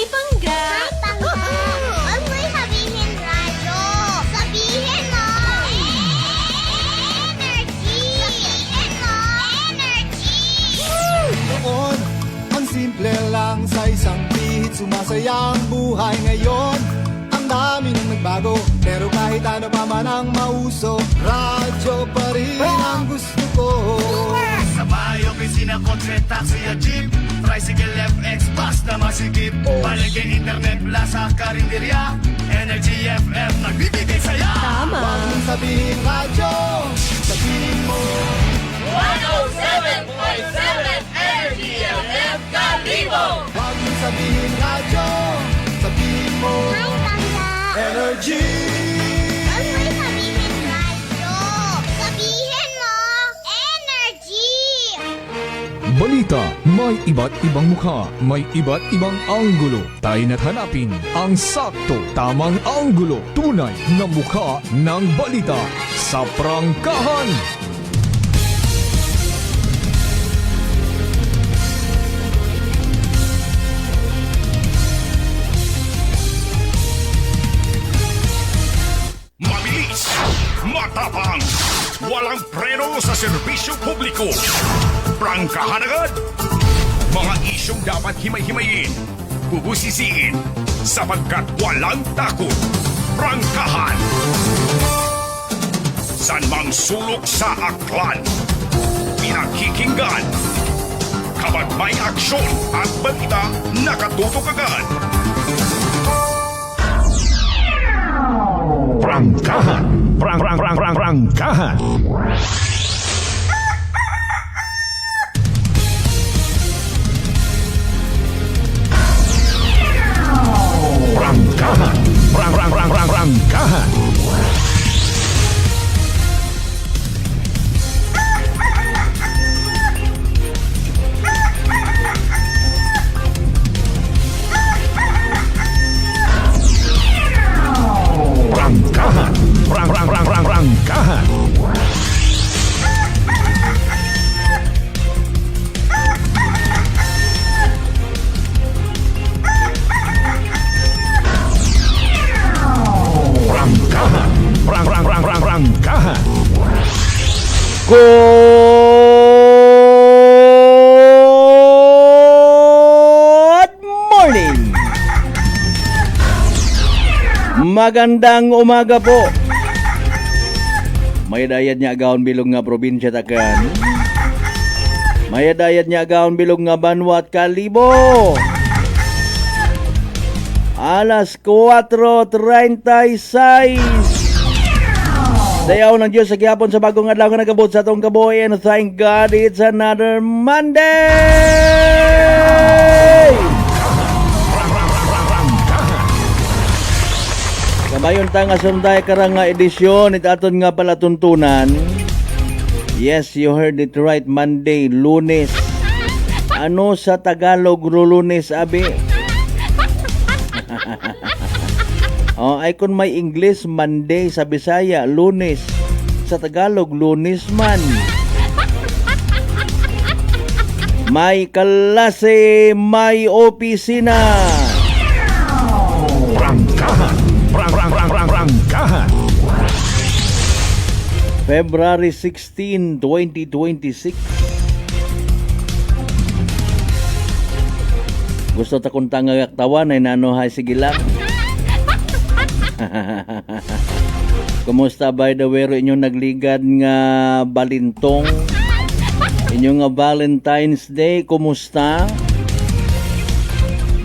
Hi, Pangga! Hi, Pangga! Huwag mo'y sabihin radyo. Sabihin mo! Energy! Sabihin mo! Energy! Noon, ang simple lang sa isang bihit. Sumasaya ang buhay ngayon. Ang dami nang nagbago, pero kahit ano pa man ang mauso, radyo pa rin ang gusto ko. Sa bahay, opisina, kotse, taxi at jeep, tricycle, FX, bus na masikip, palengke, internet, plaza, karinderya, Energy FM, nagbibigay saya. Tama! Huwag mong sabihin radyo, sabihin mo 107.7 Energy FM Kalibo! Huwag mong sabihin radyo, sabihin mo Hi, Pangga! Energy. Huwag mo'y sabihin radyo. Sabihin mo! Energy! Balita, may iba't ibang mukha, may iba't ibang anggulo. Tayo na't hanapin ang sakto, tamang anggulo, tunay na mukha ng balita sa prangkahan. Mabilis, matapang, walang preno sa serbisyo publiko. Prangkahan agad. Mga isyong dapat himay-himayin, bubusisiin, sapagkat walang takot. Prangkahan. San mang sulok sa aklan, pinakikinggan. Kapag may aksyon at balita, nakatutok agad. Prangkahan. Prangkahan. Prangkahan. Prangkahan. Prangkahan. Prangkahan. Prangkahan. Prangkahan. Good morning! Magandang umaga po. May dayat niya agawon bilog nga probinsya takan. May dayat niya agawon bilog nga Banwa at Kalibo. Alas 4:36. Dayaw ng Diyos sa gihapon sa bagong adlaw nga nagabot sa atong kabuhi, and thank God it's another Monday! Kamayon ta nga sunday karang nga edisyon it aton nga palatuntunan. Yes, you heard it right, Monday, Lunes. Ano sa Tagalog Lunes abi? Ay kung may English, Monday, sa Bisaya, Lunes. Sa Tagalog, Lunes man. May klase, may opisina. Prangkahan. Prangkahan. February 16, 2026. Gusto ta kung tangagak tawan ay nanohay sige lang. Kumusta by the way inyong nagligad nga balintong? Inyong nga Valentine's Day, kumusta?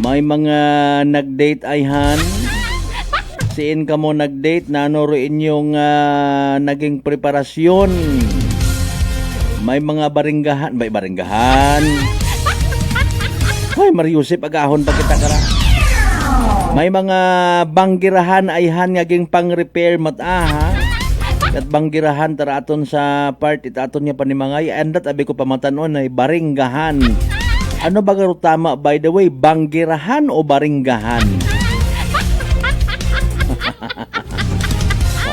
May mga nag-date ayhan? Siin ka mo nag-date? Nano ro inyong naging preparasyon? May mga baringgahan? May baringgahan? Hoy, Mariusip, agahon pa kita kara. May mga banggirahan ayhan ngaging pang-repair mataha. At banggirahan tara aton sa part itaton niya panimangay. Andat abi ko pamatanon ay baringgahan. Ano ba garo tama by the way? Banggirahan o baringgahan?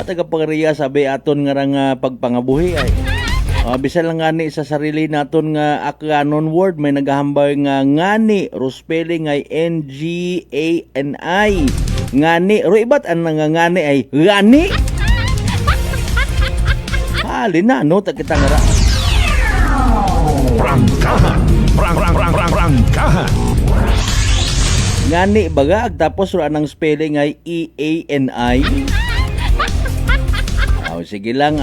Taga pagriya sabi aton nga pagpangabuhi ay Bisan lang ngani sa sarili naton nga Akyanon word, may naghahambay nga ngani, ro spelling ay N-G-A-N-I. Ngani, ro iba't ang ngani ay gani. Halin na, no, takita nga ra. Prangkahan. Prangkahan. Ngani baga, tapos ro anang spelling ay E-A-N-I. Sige lang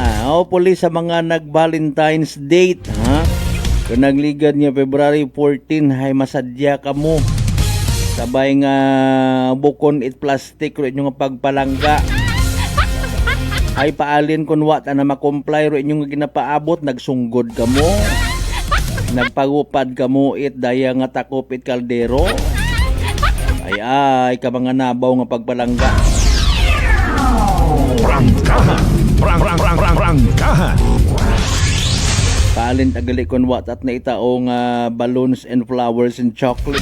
puli sa mga nag-Valentine's date ha. Kung nagligad niya February 14 ay masadya ka mo. Sabay nga bukon it plastic ro inyong pagpalangga. Ay paalin kun wat na makomply ro inyong ginapaabot, nagsunggod ka mo. Nagpagupad ka mo it daya nga takop it kaldero. Ay ka mga nabaw nga pagpalangga. Prangkahan. Prangkahan. Paalin tagali kon wat at na itaong balloons and flowers and chocolate.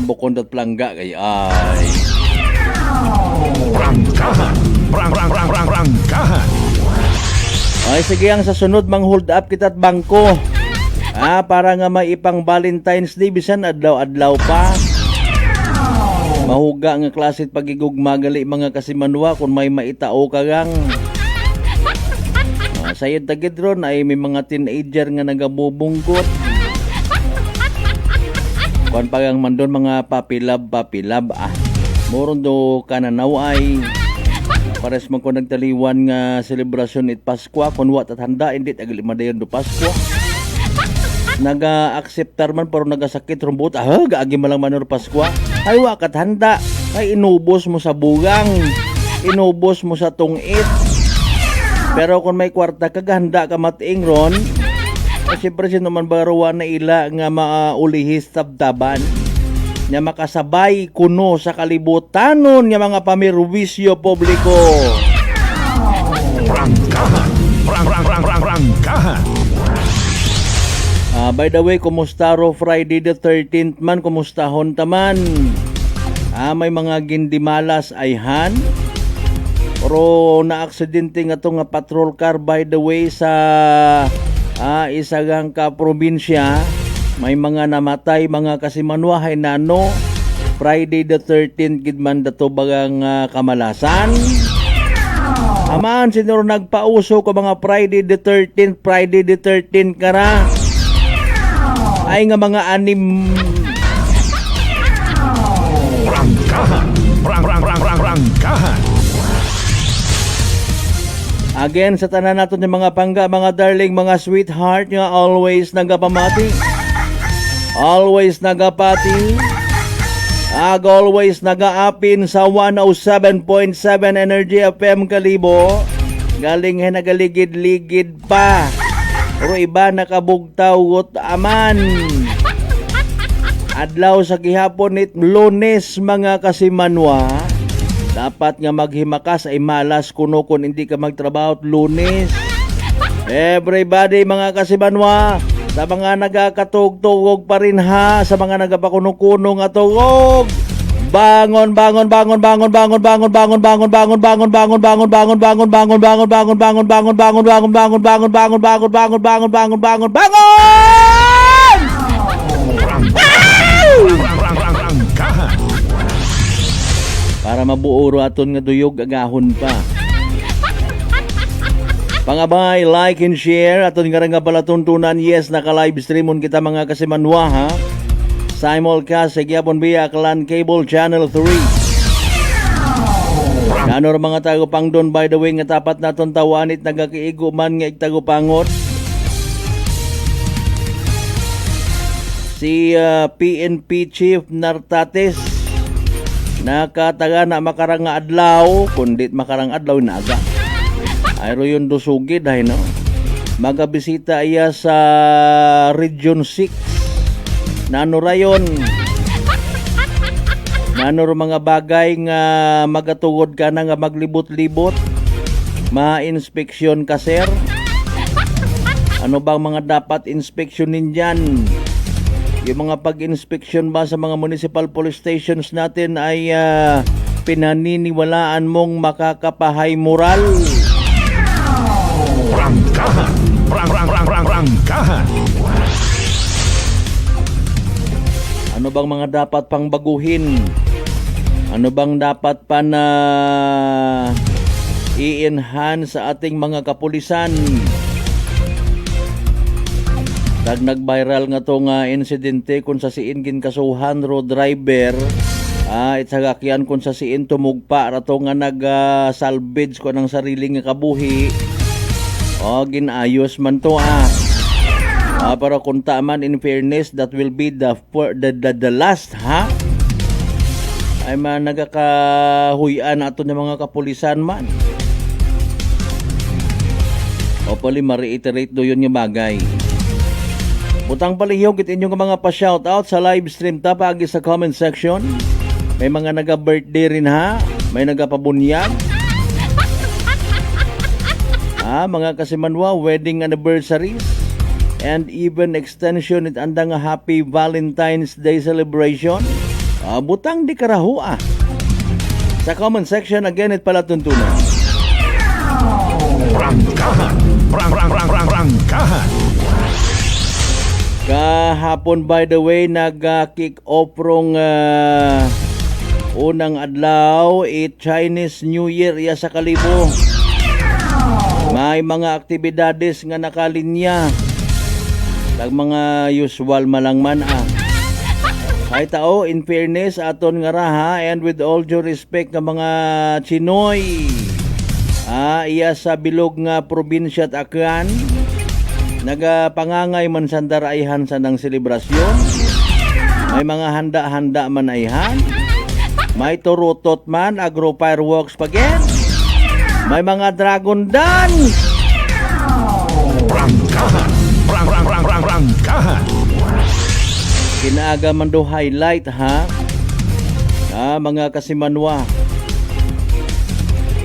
Bukon at plangga kay ay. Prangkahan. Prangkahan. Ay sige ang sa sunod mang hold up kita at bangko. Para nga maipang Valentine's Day bisan adlaw-adlaw pa. Mahuga nga klase pagigugmagali mga kasimanwa kung may maitao ka gang. Sayod tagid ron ay may mga teenager nga nagabubungkot. Kuan pagang mandon mga papilab. Moron do kananaw ay pares man ko nagtaliwan nga selebrasyon it Paskwa kun wat at handa hindi tagali madayon do Paskwa. Naga-acceptar man pero nagasakit rumbot. Gaagi man lang manor Paskwa. Ay wakat handa. Ay inubos mo sa bugang. Inubos mo sa tungit. Pero kung may kwarta ka, handa ka matiing ron. Siyempre sino man barawa na ila nga maulihis tabtaban. Nga makasabay kuno sa kalibutanon nga mga pamirwisyo publiko. Prangkahan. Prangkahan. By the way, kumusta ro Friday the 13th man? Kumustahon taman? May mga gindimalas ayhan? Pero na-aksidente nga to nga patrol car by the way sa isagang ka probinsya. May mga namatay, mga kasimanwahay na Friday the 13th gidman dato bagang kamalasan. Aman, sino nagpauso ko mga Friday the 13th kara? Ay nga mga anim. Prangkahan. Prangkahan. Again, sa tanan natin yung mga pangga, mga darling, mga sweetheart nga always nagapamati. Always nagapati. Always nagaapin sa 107.7 Energy FM Kalibo. Galing nagaligid-ligid pa. Pero iba nakabugtaw aman. Adlaw sa gihapon it Lunes mga kasimanwa. Dapat nga maghimakas ay malas kuno kung hindi ka magtrabaho Lunes. Everybody mga kasimanwa, sa mga nagakatugtugog pa rin ha, sa mga nagapakuno-kuno nga tugog. Bangon. Para mabuoro aton nga duyog agahon pa. Pangabay, like and share aton nga palatuntunan. Yes, naka-live streamon kita mga kasimanwa ha. Simulcast sa Gyapon via Clan Cable Channel 3. Ano ra mga tagupang doon by the way nga tapat naton tawanit nagakiigo man nga igtagupangot. Si PNP Chief Nartates nakataga na makarang nga adlaw kundit makarang adlaw naga. Ayro yun dusugid ay no. Magabisita iya sa Region 6. Nano rayon. Nano mga bagay nga magatugod ka na nga maglibot-libot. Ma-inspeksyon ka sir. Ano bang mga dapat inspeksyonin dyan? Yung mga pag-inspeksyon ba sa mga municipal police stations natin ay pinaniniwalaan mong makakapahay moral? Prangkahan. bang mga dapat pang baguhin? Ano bang dapat pa na i-enhance sa ating mga kapulisan? Tag nag-viral nga to nga insidente kung sa siin ginkasuhan road driver, itsagakyan kung sa siin tumugpa rato nga nag-salvage ko ng sariling nga kabuhi. Ginayos man to pero kung taman, in fairness, that will be the last ay nagakahuyan ato ng mga kapulisan man. Pali ma-reiterate do yun yung bagay. Butang palihog it inyong mga pa-shoutout sa live stream pagi sa comment section. May mga naga-birthday rin may nagapabunyag. Mga kasimanwa, wedding anniversaries, and even extension it andang happy Valentine's Day celebration. Butang di karaho Sa comment section, again, it pala tuntunan. Prangkahan. Prangkahan. Kahapon, by the way, nag-kick off rong unang adlaw, Chinese New Year sa Kalibo. May mga aktibidades nga nakalinya. Lag mga usual malangman Ay tao, in fairness, aton nga raha, and with all due respect ng mga Chinoy, iya sa bilog nga probinsya at Aklan, nagapangangay man sandaraihan sa ng selebrasyon. May mga handa-handa man ayhan. May turutot man, agro fireworks pagin. May mga dragon dance. Prangkahan. Prangkahan. Kinaaga man do highlight mga kasimanwa.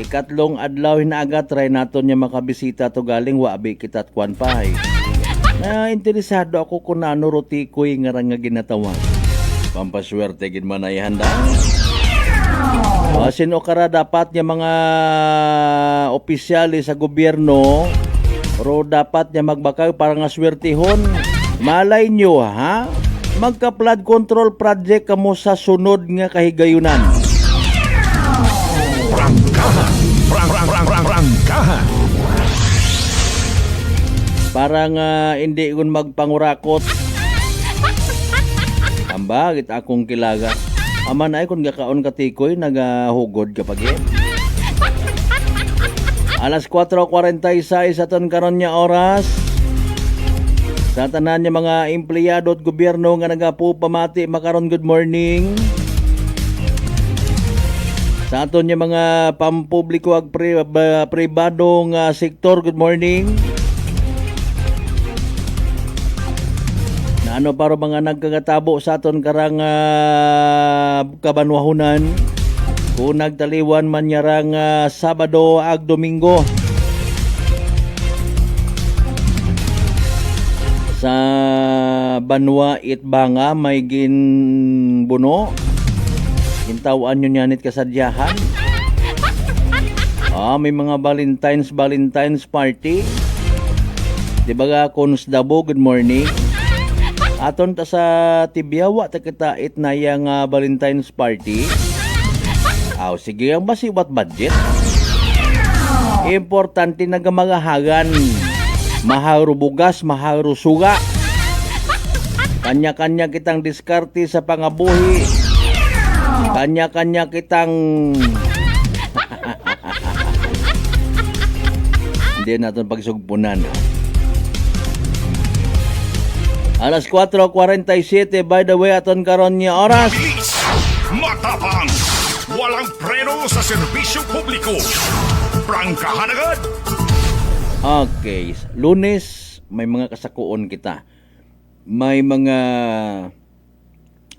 Ikatlong adlaw hinaaga try naton niya makabisita to galing wabi kitat kwan pahay. Interesado ako kung ano rotikoy nga nga ginatawag. Pampaswerte gid man ay handa. Sino kara dapat niya mga opisyali sa gobyerno pero dapat niya magbakay para nga swertihon. Malay nyo magka-flood control project kamo sa sunod nga kahigayunan. Prangkahan. Prangkahan. Parang hindi kun magpangurakot. Ambagit akong kilaga. Aman ay kung gakaon katikoy nagahugod kapag Alas 4:46 aton karon nya oras. Sa tanan niya mga empleyado at gobyerno nga nagapupamati makaron good morning. Sa aton niya mga pampubliko ag pribadong sektor good morning. Na ano para mga nagkagatabo sa aton karang kabanwahunan kung nagtaliwan man yarang Sabado ag Domingo. Sa Banwa Itbanga may ginbuno. Gintawan nyo nyanit kasadyahan. May mga Valentine's party. Diba Konsdabo, good morning. Aton ta sa Tibiawa ta kita itnayang Valentine's party. Sige ang basiwat budget. Importante na gamagahagan. Maharo bugas, maharo suga. Kanya-kanya kitang diskarte sa pangabuhi. Kanya-kanya kitang hindi natin pagsugpunan. Alas 4:47 by the way aton karon niya oras. Matapang. Walang preno sa serbisyo publiko. Prangkahan agad. Okay, Lunes may mga kasakuon kita. May mga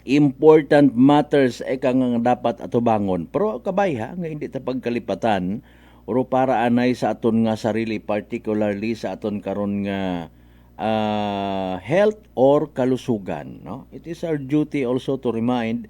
important matters kang dapat atubangon. Pero kabay nga hindi ta pagkalipatan oro para anay sa aton nga sarili, particularly sa aton karon nga health or kalusugan, no? It is our duty also to remind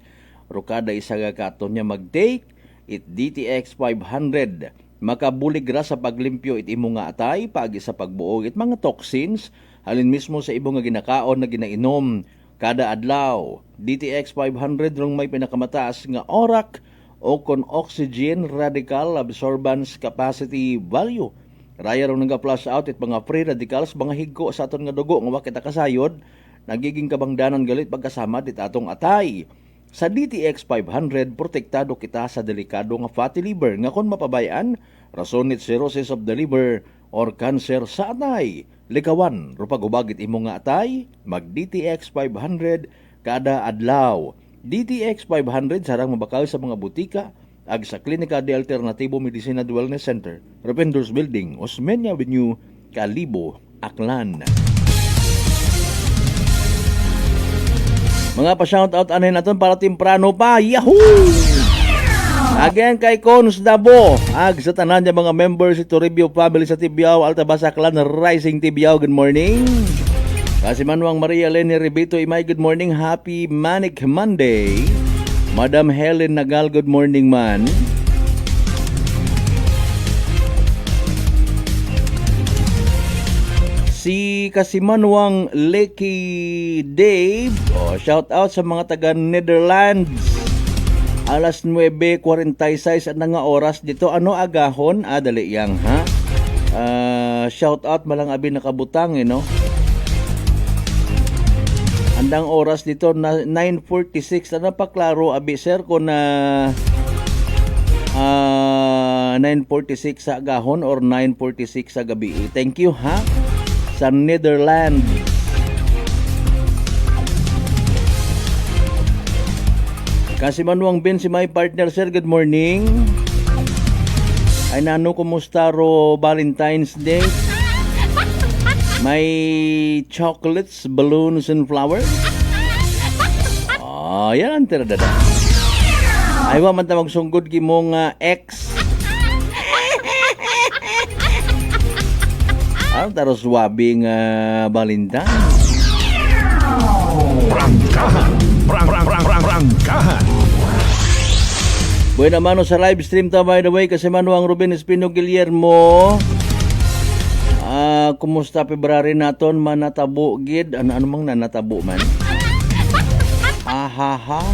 kada isa ka aton nya mag-take it DTX 500. Makabulig ra sa paglimpyo it imo nga atay, paagi sa pagbuog it mga toxins halin mismo sa imo nga ginakaon na ginainom kada adlaw. DTX 500 rong may pinakamataas nga orak o kon oxygen radical absorbance capacity value. Raya rong nag-flush out it mga free radicals mga higko sa aton nga dugo nga wa kita kasayod nagiging kabangdanan galit pagkasama dit atong atay. Sa DTX 500 protektado kita sa delikado nga fatty liver nga kon mapabayan rason it cirrhosis of the liver or cancer sa atay. Likawan, rupagubagit imo nga atay, mag DTX 500 kada adlaw. DTX 500 sarang mabakal sa mga butika ag sa Klinika de Alternatibo Medicina and Wellness Center, Rependors Building, Osmeña Avenue, Kalibo, Aklan. Mga pa-shoutout anay naton para temprano pa. Yahoo! Again kay Cons Dabo, ag sa tanan niya mga members sa Toribio family sa Tibiao, Altabasa Clan, Rising Tibiao, good morning. Kasi Manuang Maria Leni Ribito, Imay, good morning, happy Manic Monday. Madam Helen Nagal, good morning man. Si Kasimanwang Lecky Dave, shout out sa mga taga Netherlands. Alas 9:46 na nga oras dito. Ano agahon? Dali yang ha. Shout out malang abi nakabutang no. Andang oras dito na 9:46 na paklaro abi sir ko na 9:46 sa agahon or 9:46 sa gabi. Thank you ha sa Netherlands. Kasi Manuang Ben si my partner sir, good morning. Ay nano, kumusta ro Valentine's Day? May chocolates, balloons, and flowers? Yan ang tiradada. Ay wa man ta magsunggod ki mong ex. Ang taros wabing Valentine. Prangkahan. Buena mano sa live stream ta by the way kasi Manuang Ruben Espino Guillermo. Kumusta February naton manatabo gid? Ano mang nanatabo man? Ahaha.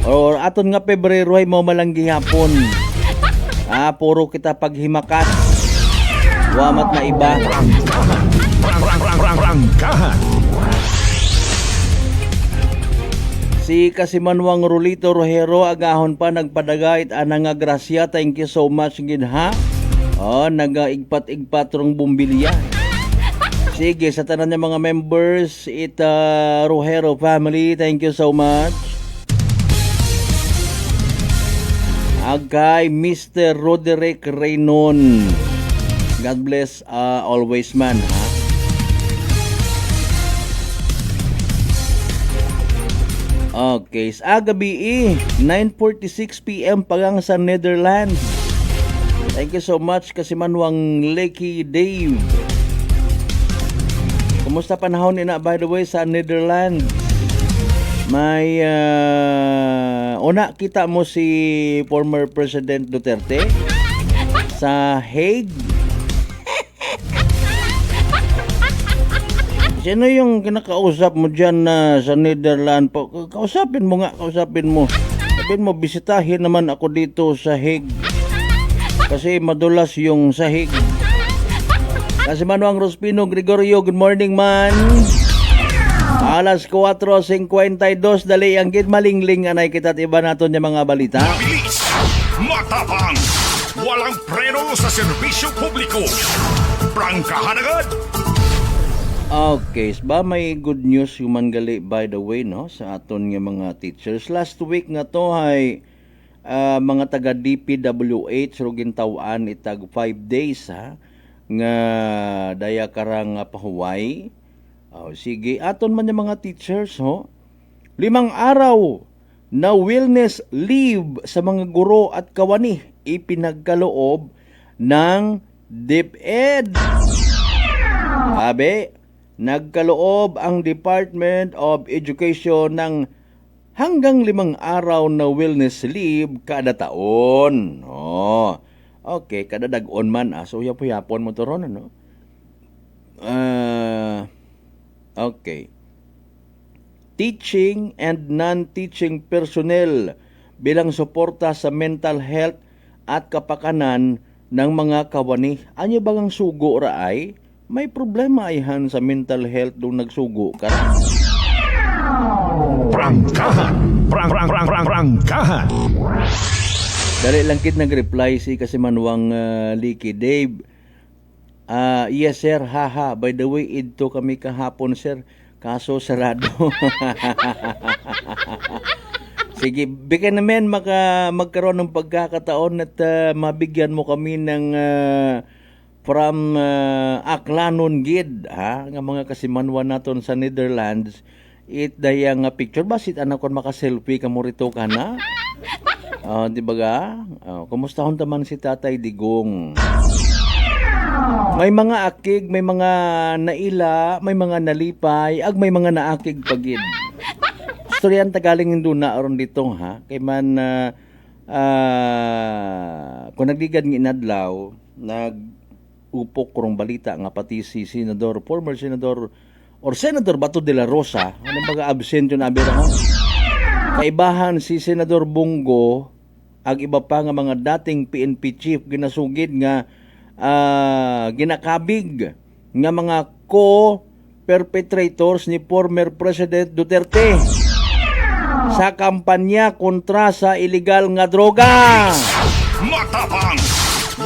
Or aton nga Pebrero ay mo malanggi hapon. Puro kita paghimakas. Wamat na iba. Prangkahan. Si Kasimanwang Rolito Rojero agahon pa nagpadagait anang nga grasya. Thank you so much gid ha. Nagaigpat-igpat rong bumbilya. Sige, sa tanan niya mga members, Rojero family, thank you so much. Agay Mr. Roderick Reynon. God bless always man ha. Okay, sa gabi 9:46 PM pagang sa Netherlands. Thank you so much kasi Manuang Lecky Dave. Kumusta panahon nina by the way sa Netherlands? May una kita mo si former President Duterte sa Hague. Sino yung kinakausap mo dyan sa Netherlands? Kausapin mo nga, kausapin mo. Sabihin mo, bisitahin naman ako dito sa Hague. Kasi madulas yung sahig. Kasi Manuang Rospino Gregorio, good morning man. Alas 4:52, dali ang gid malingling anay kita iba naton yung mga balita. Mabilis, matapang, walang preno sa serbisyo publiko. Prangkahan agad. Okay, ba may good news human gali by the way no sa aton nga mga teachers. Last week nga to ay mga taga DPWH rugin tawaan itag 5 days ha nga daya karang pahuway. Sige, aton man yung mga teachers ho. 5 araw na wellness leave sa mga guro at kawani ipinagkaloob ng DepEd. Sabi, nagkaloob ang Department of Education ng hanggang 5 araw na wellness leave kada taon. Okay, kada dag-on man. So, yapon mo to ron, ano? Okay. Teaching and non-teaching personnel bilang suporta sa mental health at kapakanan ng mga kawani. Anyo bang ang sugo ra ay? May problema ayhan sa mental health nung nagsugo ka. Prangkahan. Dali lang kit nag-reply si kasi manuang Licky Dave. Yes sir, haha. By the way, idto kami kahapon sir. Kaso sarado. Sige, bigyan namin magkaroon ng pagkakataon at mabigyan mo kami ng from Aklanon Gid, ha? Nga mga kasimanwan naton sa Netherlands. It dayang picture basit anak kon maka-selfie kamo rito ka na. Di ba ga? Kumusta hon taman si Tatay Digong? May mga akig, may mga naila, may mga nalipay, ag may mga naakig pagid. Storyan tagaling hindi na aron dito ha. Kay man kung nagligad ng inadlaw, nag-upok kurong balita nga pati si Senador, former Senador or Senador Bato de la Rosa, ano baga absent yun abira ho? Kaibahan si Senador Bongo, ag iba pa nga mga dating PNP chief ginasugid nga ginakabig nga mga co-perpetrators ni former President Duterte sa kampanya kontra sa illegal nga droga. Matapang!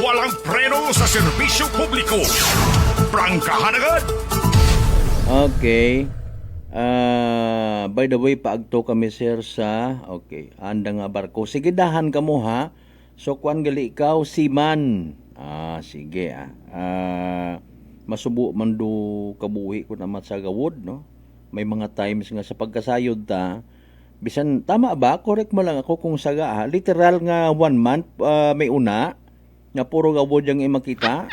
Walang preno sa serbisyo publiko! Prangkahan agad! Okay. By the way, paagto kami sir sa anda nga barko. Sige dahan kamo ha. So kuan gali ikaw siman. Sige masubo man do kabuhi ko naman sa gawod no. May mga times nga sa pagkasayod ta bisan tama ba? Correct mo lang ako kung saga literal nga 1 month may una nga puro gawod yang imakita.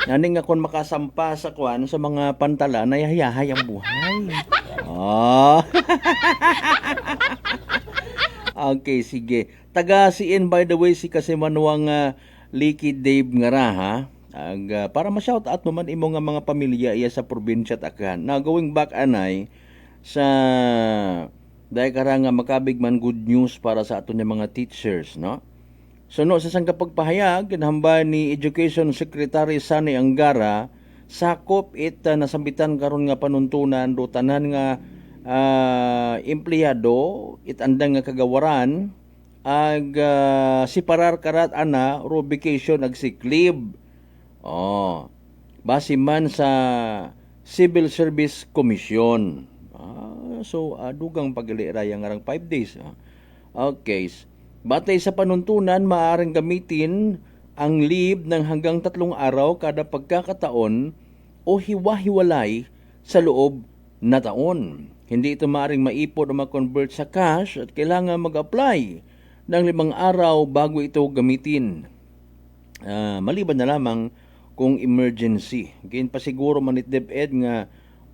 Naning nga kon makasampa sa kuan sa mga pantala na yayahay ang buhay. Okay, sige. Taga siin by the way si kasi manuang Licky Dave nga ra ha. Para ma-shout out mo man imo nga mga pamilya iya sa probinsya takan. Na going back anay sa dahil kara nga makabig man good news para sa aton mga teachers, no? So no, sa sangkapagpahayag, kinahambay ni Education Secretary Sani Angara, sakop it nasambitan karon nga panuntunan do tanan nga empleyado it andang nga kagawaran ag siparar karat ana ro vacation ag sick leave. Base man sa Civil Service Commission. So dugang pagaliraya nga 5 days. Okay. Batay sa panuntunan, maaaring gamitin ang leave ng hanggang 3 araw kada pagkakataon o hiwa-hiwalay sa loob na taon. Hindi ito maaaring maipon o ma-convert sa cash at kailangan mag-apply ng 5 araw bago ito gamitin. Maliban na lamang kung emergency. Gain pa siguro manit DepEd nga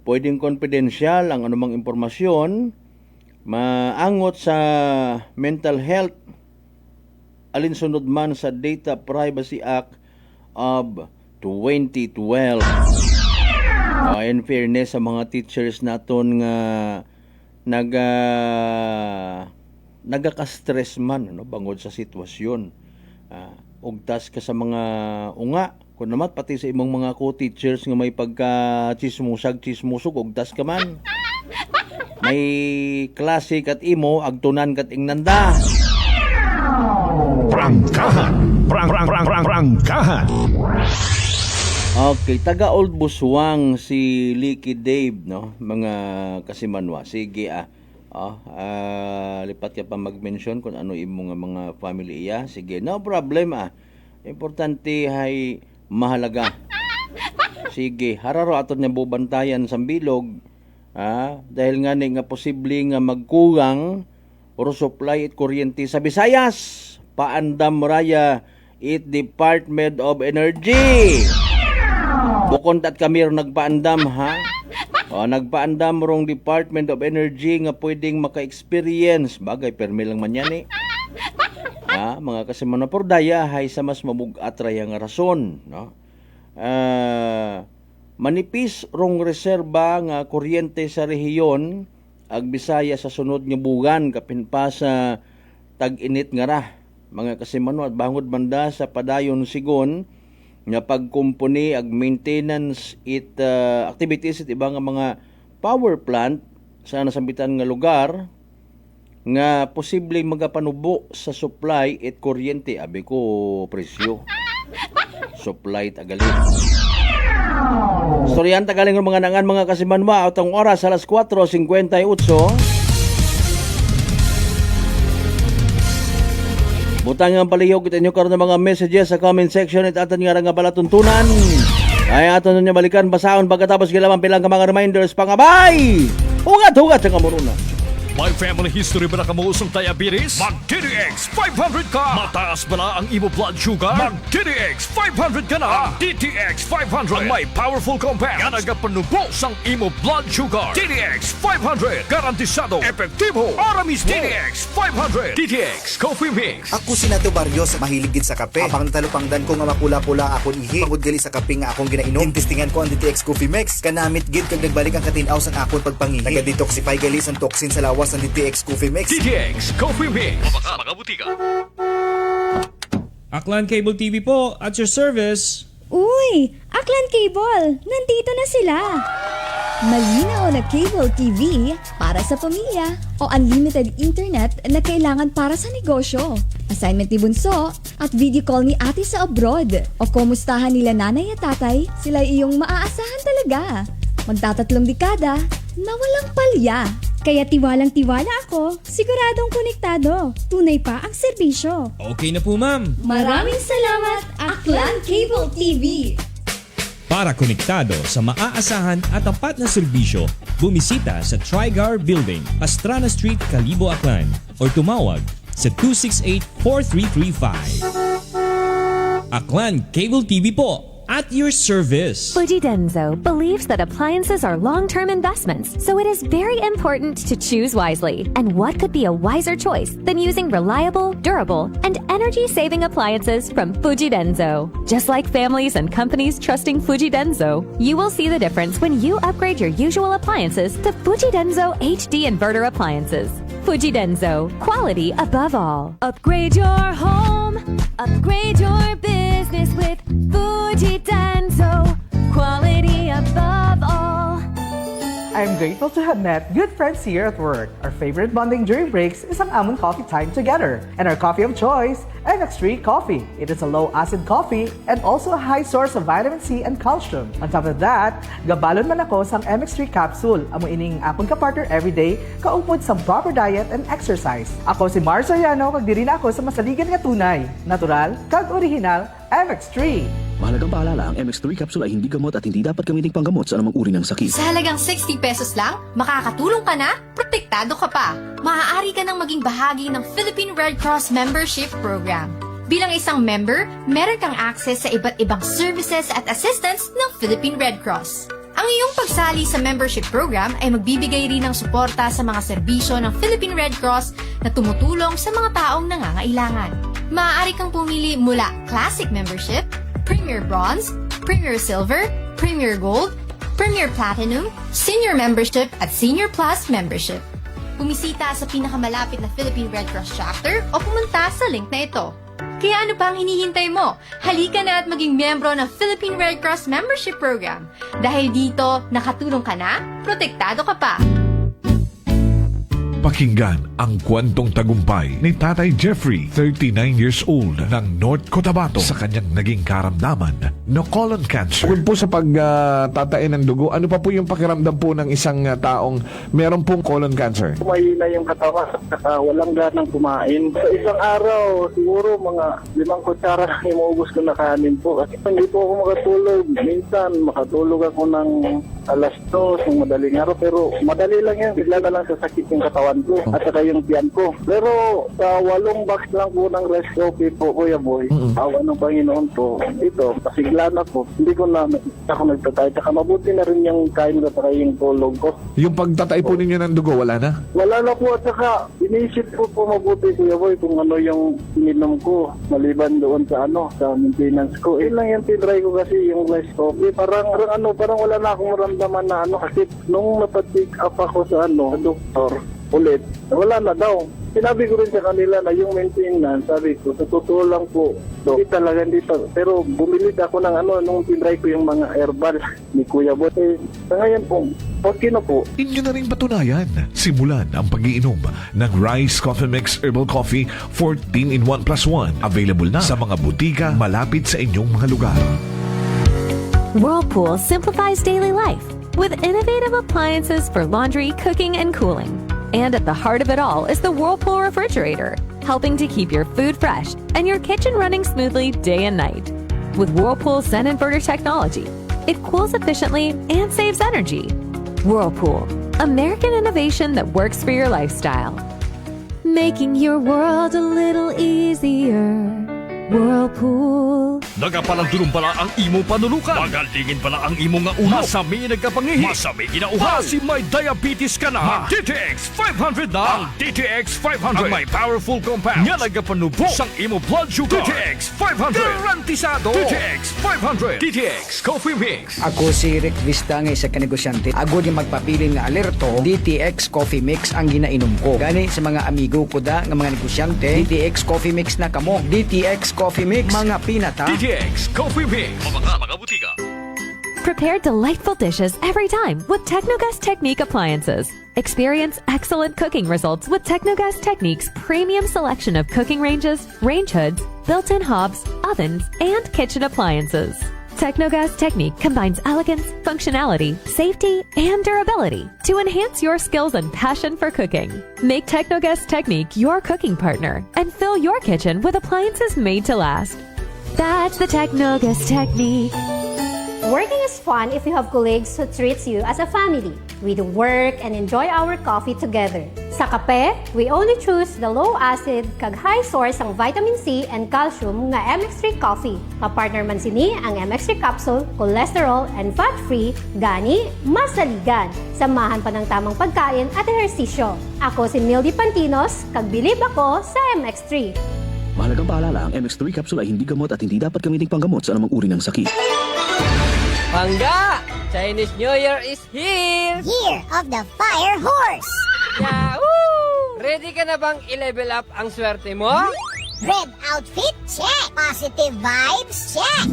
pwedeng confidential ang anumang impormasyon maangot sa mental health alinsunod man sa Data Privacy Act of 2012. In fairness sa mga teachers naton nga nagaka-stress man bangod sa sitwasyon. Ugtas ka sa mga unga kun naman pati sa imong mga co-teachers nga may pagka-chismusag-chismusog ugtas ka man. May klase kat imo agtunan kat ingnanda. Prangkahan. Okay, taga Old Buswang si Licky Dave, no? Mga kasimanwa. Sige lipat ka pa mag-mention kung ano imo nga mga family iya. Sige, no problem Importante hay mahalaga. Sige, hararo aton nga bubantayan sa bilog. Dahil nga nga posible nga magkugang or supply at kuryente sa Visayas. Paandam raya it Department of Energy. Bukod at kami nagpaandam nagpaandam rong Department of Energy nga pwedeng maka-experience bagay permi lang man yan mga kasimana por daya hay sa mas mabugat raya nga rason, no? manipis rong reserba nga kuryente sa rehiyon ag Bisaya sa sunod nga bugan kapin pa sa tag-init nga ra. Mga kasimano at bangod banda sa padayon sigon nga pagkumpuni ag maintenance activities it iba nga mga power plant sa nasambitan nga lugar nga posible magapanubo sa supply at kuryente. Abi ko presyo. Supply tagali. Storyan tagaling ng mga nangan mga kasimanwa atong oras alas 4:58. Butang ang palihog kita nyo karon ng mga messages sa comment section at aton nga nga palatuntunan. Ay aton nyo balikan basahon pagkatapos gilaman pilang ka mga reminders pangabay. Hugat sa kamuruna. May family history ba na kamuusong diabetes? Mag-DTX 500 ka! Mataas ba na ang imo blood sugar? Mag-DTX 500 ka na! Ang DTX 500 ang may powerful compounds nga nagapanubo sang imo blood sugar. DTX 500 garantisado, epektibo, aramis DTX 500 DTX Coffee Mix. Ako si Nato Barrios, mahilig gid sa kape. Apang talupangdan ko nga mapula-pula akong ihi. Pagod gali sa kape nga akong ginainom. Tintistingan ko ang DTX Coffee Mix. Kanamit gid kag nagbalik ang katinaw sang akong pagpangihi. Naga-detoxify gali sang toxin sa lawas ng DTX Coffee Mix. DTX Coffee Mix. Mabaka mga butika. Aklan Cable TV po, at your service. Uy! Aklan Cable! Nandito na sila! Malinaw na cable TV para sa pamilya o unlimited internet na kailangan para sa negosyo. Assignment ni Bunso at video call ni ate sa abroad. O kumustahan nila nanay at tatay, sila iyong maaasahan talaga. Magtatatlong dekada na walang palya. Kaya tiwalang-tiwala ako, siguradong konektado. Tunay pa ang serbisyo. Okay na po, ma'am. Maraming salamat, Aklan Cable TV! Para konektado sa maaasahan at tapat na serbisyo, bumisita sa Trigar Building, Pastrana Street, Calibo, Aklan o tumawag sa 268-4335. Aklan Cable TV po, at your service. Fujidenzo believes that appliances are long-term investments, so it is very important to choose wisely. And what could be a wiser choice than using reliable, durable, and energy-saving appliances from Fujidenzo? Just like families and companies trusting Fujidenzo, you will see the difference when you upgrade your usual appliances to Fujidenzo HD inverter appliances. Fujidenzo, quality above all. Upgrade your home, upgrade your business with Fujidenzo, quality above all. I'm grateful to have met good friends here at work. Our favorite bonding during breaks is ang amon coffee time together. And our coffee of choice, MX3 Coffee. It is a low-acid coffee and also a high source of vitamin C and calcium. On top of that, gabalon man ako sang MX3 capsule. Amo ining akong kapartner everyday, kaupod sa proper diet and exercise. Ako si Mars Soriano, kag diri na ako sa masaligan nga tunay, natural, kag original, MX3. Mahalagang paalala, ang MX3 capsule ay hindi gamot at hindi dapat gamiting panggamot sa anumang uri ng sakit. Sa halagang 60 pesos lang, makakatulong ka na, protektado ka pa. Maaari ka nang maging bahagi ng Philippine Red Cross Membership Program. Bilang isang member, meron kang access sa iba't ibang services at assistance ng Philippine Red Cross. Ang iyong pagsali sa membership program ay magbibigay rin ng suporta sa mga serbisyo ng Philippine Red Cross na tumutulong sa mga taong nangangailangan. Maaari kang pumili mula Classic Membership, Premier Bronze, Premier Silver, Premier Gold, Premier Platinum, Senior Membership at Senior Plus Membership. Bumisita sa pinakamalapit na Philippine Red Cross chapter o pumunta sa link na ito. Kaya ano pa ang hinihintay mo? Halika na at maging miyembro ng Philippine Red Cross Membership Program. Dahil dito, nakatulong ka na, protektado ka pa. Pakinggan ang kwentong tagumpay ni Tatay Jeffrey, 39 years old, ng North Cotabato sa kanyang naging karamdaman na colon cancer. Bukod po sa pagtatain ng dugo, ano pa po yung pakiramdam po ng isang taong meron pong colon cancer? Mahina yung katawan at walang ganang kumain. Sa isang araw, siguro mga 5 kutsara lang imuubos ko na kanin po. Kasi hindi po ako makatulog. Minsan, makatulog ako ng alas 2 ng madaling araw. Pero madali lang yan. Bigla na lang sasakit yung katawan ko at saka yung tiyan ko. Pero sa 8 box lang po ng rice coffee po, Kuya Boy, awa ng Panginoon po, ito, pasigla wala na po. Hindi ko na ako nagtatay. Tsaka mabuti na rin yung kain ko at yung tulog ko. Yung pagtatay po ninyo ng dugo, wala na? Wala na po at saka inisip ko po mabuti Kuya Boy kung ano yung ininom ko maliban doon sa sa maintenance ko. Lang yung tinry ko kasi yung rice coffee. Parang wala na akong maramdaman na kasi nung napatik up ako sa doktor ulit, wala na daw. Sinabi ko rin sa kanila na yung maintenance, sabi ko, sa totoo lang po, hindi talaga dito. Pero bumili ako ng nung tinry ko yung mga herbal ni Kuya Boy. Sa ngayon po, okay na po. Inyo na rin patunayan. Simulan ang pag-iinom ng Rice Coffee Mix Herbal Coffee 14 in 1 plus 1. Available na sa mga butika malapit sa inyong mga lugar. Whirlpool simplifies daily life with innovative appliances for laundry, cooking, and cooling. And at the heart of it all is the Whirlpool refrigerator, helping to keep your food fresh and your kitchen running smoothly day and night. With Whirlpool's Zen inverter technology, it cools efficiently and saves energy. Whirlpool, American innovation that works for your lifestyle. Making your world a little easier. Whirlpool. Nagapalandulong pala ang imong panulukan. Magalingin pala ang imong nga uhaw. Masami nagkapangihi. Masami ginauhaw. Kasi may diabetes ka na. Mag-DTX 500 na. Ang DTX 500 ang may powerful compounds. Nga nagapanubo sang imo blood sugar. DTX 500. Garantisado. DTX 500. DTX Coffee Mix. Ako si Rick Vista nga isa ka negosyante. Ako di magpapiling nga alerto. DTX Coffee Mix ang ginainom ko. Gani sa mga amigo ko da nga mga negosyante. DTX Coffee Mix na kamo. DTX Coffee Mix, mga pinata. DTX Coffee Mix. Mga butika. Prepare delightful dishes every time with Technogas Technique appliances. Experience excellent cooking results with Technogas Technique's premium selection of cooking ranges, range hoods, built-in hobs, ovens, and kitchen appliances. Technogas Technique combines elegance, functionality, safety, and durability to enhance your skills and passion for cooking. Make Technogas Technique your cooking partner and fill your kitchen with appliances made to last. That's the Technogas Technique. Working is fun if you have colleagues who treats you as a family. We do work and enjoy our coffee together. Sa kape, we only choose the low-acid kag high source ang vitamin C and calcium nga MX3 coffee. Kapartner man sini ang MX3 capsule, cholesterol and fat-free, gani, masaligan. Samahan pa ng tamang pagkain at ehersisyo. Ako si Mildy Pantinos, kag bilib ako sa MX3. Mahalagang paalala, ang MX3 capsule ay hindi gamot at hindi dapat gamitin panggamot sa anumang uri ng sakit. Pangga! Chinese New Year is here! Year of the Fire Horse! Yahoo! Ready ka na bang i-level up ang swerte mo? Red outfit? Check! Positive vibes? Check!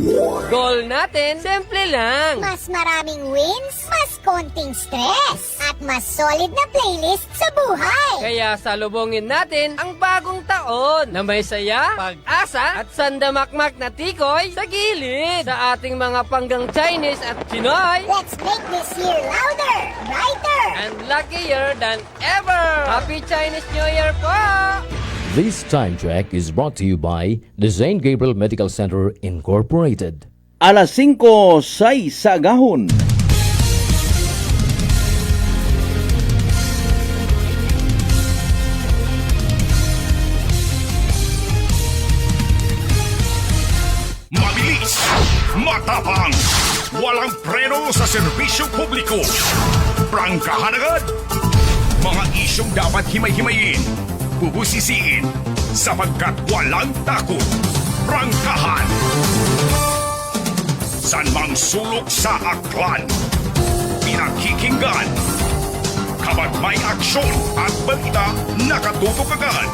Goal natin, simple lang! Mas maraming wins, mas konting stress, at mas solid na playlist sa buhay! Kaya salubungin natin ang bagong taon na may saya, pag-asa, at sandamakmak na tikoy sa gilid sa ating mga panggang Chinese at Pinoy. Let's make this year louder, brighter, and luckier than ever! Happy Chinese New Year po! This time check is brought to you by the St. Gabriel Medical Center Incorporated. Alas 5:06 sa agahon. Mabilis, matapang, walang preno sa serbisyo publiko. Prangkahan agad, mga isyong dapat himay-himayin, bubusisiin, sapagkat walang takot. Prangkahan. San mang sulok sa aklan, pinakikinggan. Kapag may aksyon at balita, nakatutok agad.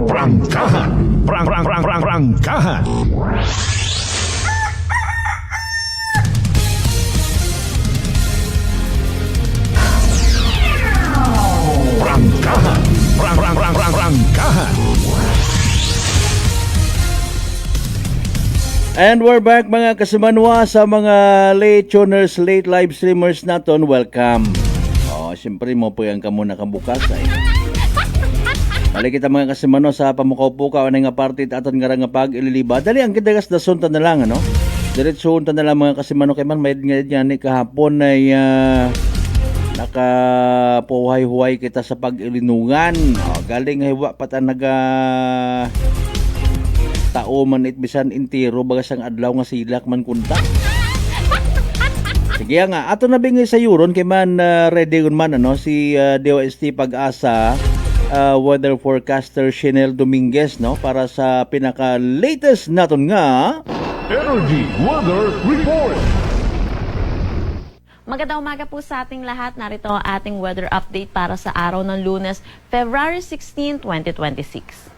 Prangkahan. Prangkahan. Prangkahan. And we're back mga kasumanwa sa mga late tuners, late live streamers naton. Welcome. Siyempre mo po yung kamo nakabukas ay. Balik kita mga kasimano sa pamukaw-pukaw na nga party aton nga nga pag ililiba. Dali ang kidagas da sunta na lang ano. Diretso unta na lang mga kasimano kay man may nga ni kahapon ay nakapuhay-huhay kita sa pag-ilinungan. Galing hiwa pata tao man it bisan intiro bagas ang adlaw nga silak man kunta. Sige nga, ato na bingi sa yuron kay man ready gun man ano si DOST Pag-asa weather forecaster Shenel Dominguez no para sa pinaka latest naton nga Energy Weather Report. Magandang umaga po sa ating lahat. Narito ang ating weather update para sa araw ng Lunes, February 16, 2026.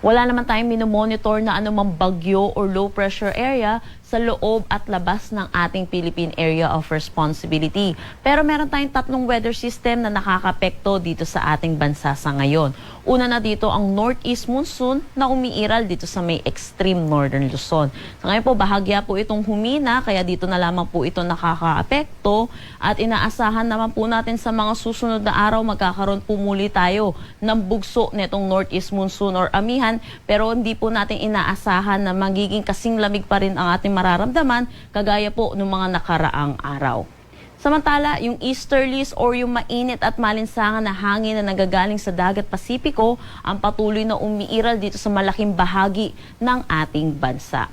Wala naman tayong minomonitor na anumang bagyo or low pressure area sa loob at labas ng ating Philippine Area of Responsibility. Pero meron tayong tatlong weather system na nakakapekto dito sa ating bansa sa ngayon. Una na dito ang northeast monsoon na umiiral dito sa may extreme northern Luzon. Sa ngayon po, bahagya po itong humina, kaya dito na lamang po ito nakakaapekto at inaasahan naman po natin sa mga susunod na araw magkakaroon po muli tayo ng bugso netong northeast monsoon or amihan, pero hindi po natin inaasahan na magiging kasing lamig pa rin ang ating mararamdaman kagaya po ng mga nakaraang araw. Samantala, yung easterlies or yung mainit at malinsangan na hangin na nagagaling sa dagat Pasipiko ang patuloy na umiiral dito sa malaking bahagi ng ating bansa.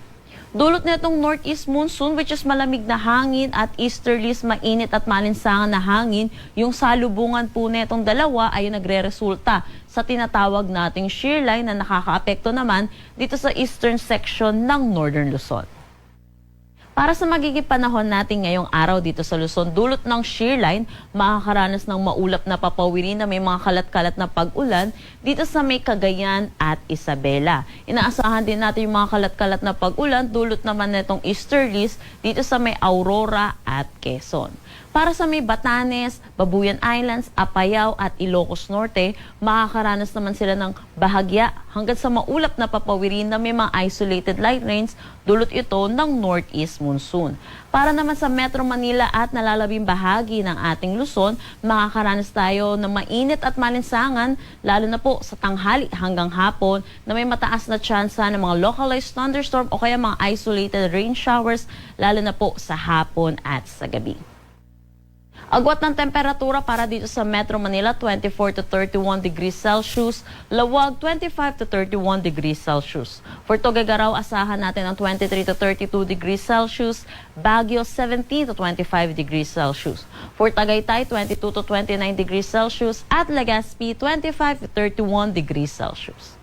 Dulot nitong northeast monsoon which is malamig na hangin at easterlies mainit at malinsangan na hangin, yung salubungan po netong dalawa ay nagre-resulta sa tinatawag nating shear line na nakakaapekto naman dito sa eastern section ng northern Luzon. Para sa magiging panahon natin ngayong araw dito sa Luzon, dulot ng shear line, makakaranas ng maulap na papawirin na may mga kalat-kalat na pag-ulan dito sa may Cagayan at Isabela. Inaasahan din natin yung mga kalat-kalat na pag-ulan, dulot naman nitong easterlies dito sa may Aurora at Quezon. Para sa may Batanes, Babuyan Islands, Apayao at Ilocos Norte, makakaranas naman sila ng bahagya hanggang sa maulap na papawirin na may mga isolated light rains, dulot ito ng northeast monsoon. Para naman sa Metro Manila at nalalabing bahagi ng ating Luzon, makakaranas tayo ng mainit at malinsangan, lalo na po sa tanghali hanggang hapon na may mataas na tsansa ng mga localized thunderstorm o kaya mga isolated rain showers, lalo na po sa hapon at sa gabi. Agwat ng temperatura para dito sa Metro Manila, 24 to 31 degrees Celsius. Lawag, 25 to 31 degrees Celsius. For Tuguegarao, asahan natin ang 23 to 32 degrees Celsius. Baguio, 17 to 25 degrees Celsius. For Tagaytay, 22 to 29 degrees Celsius. At Legazpi, 25 to 31 degrees Celsius.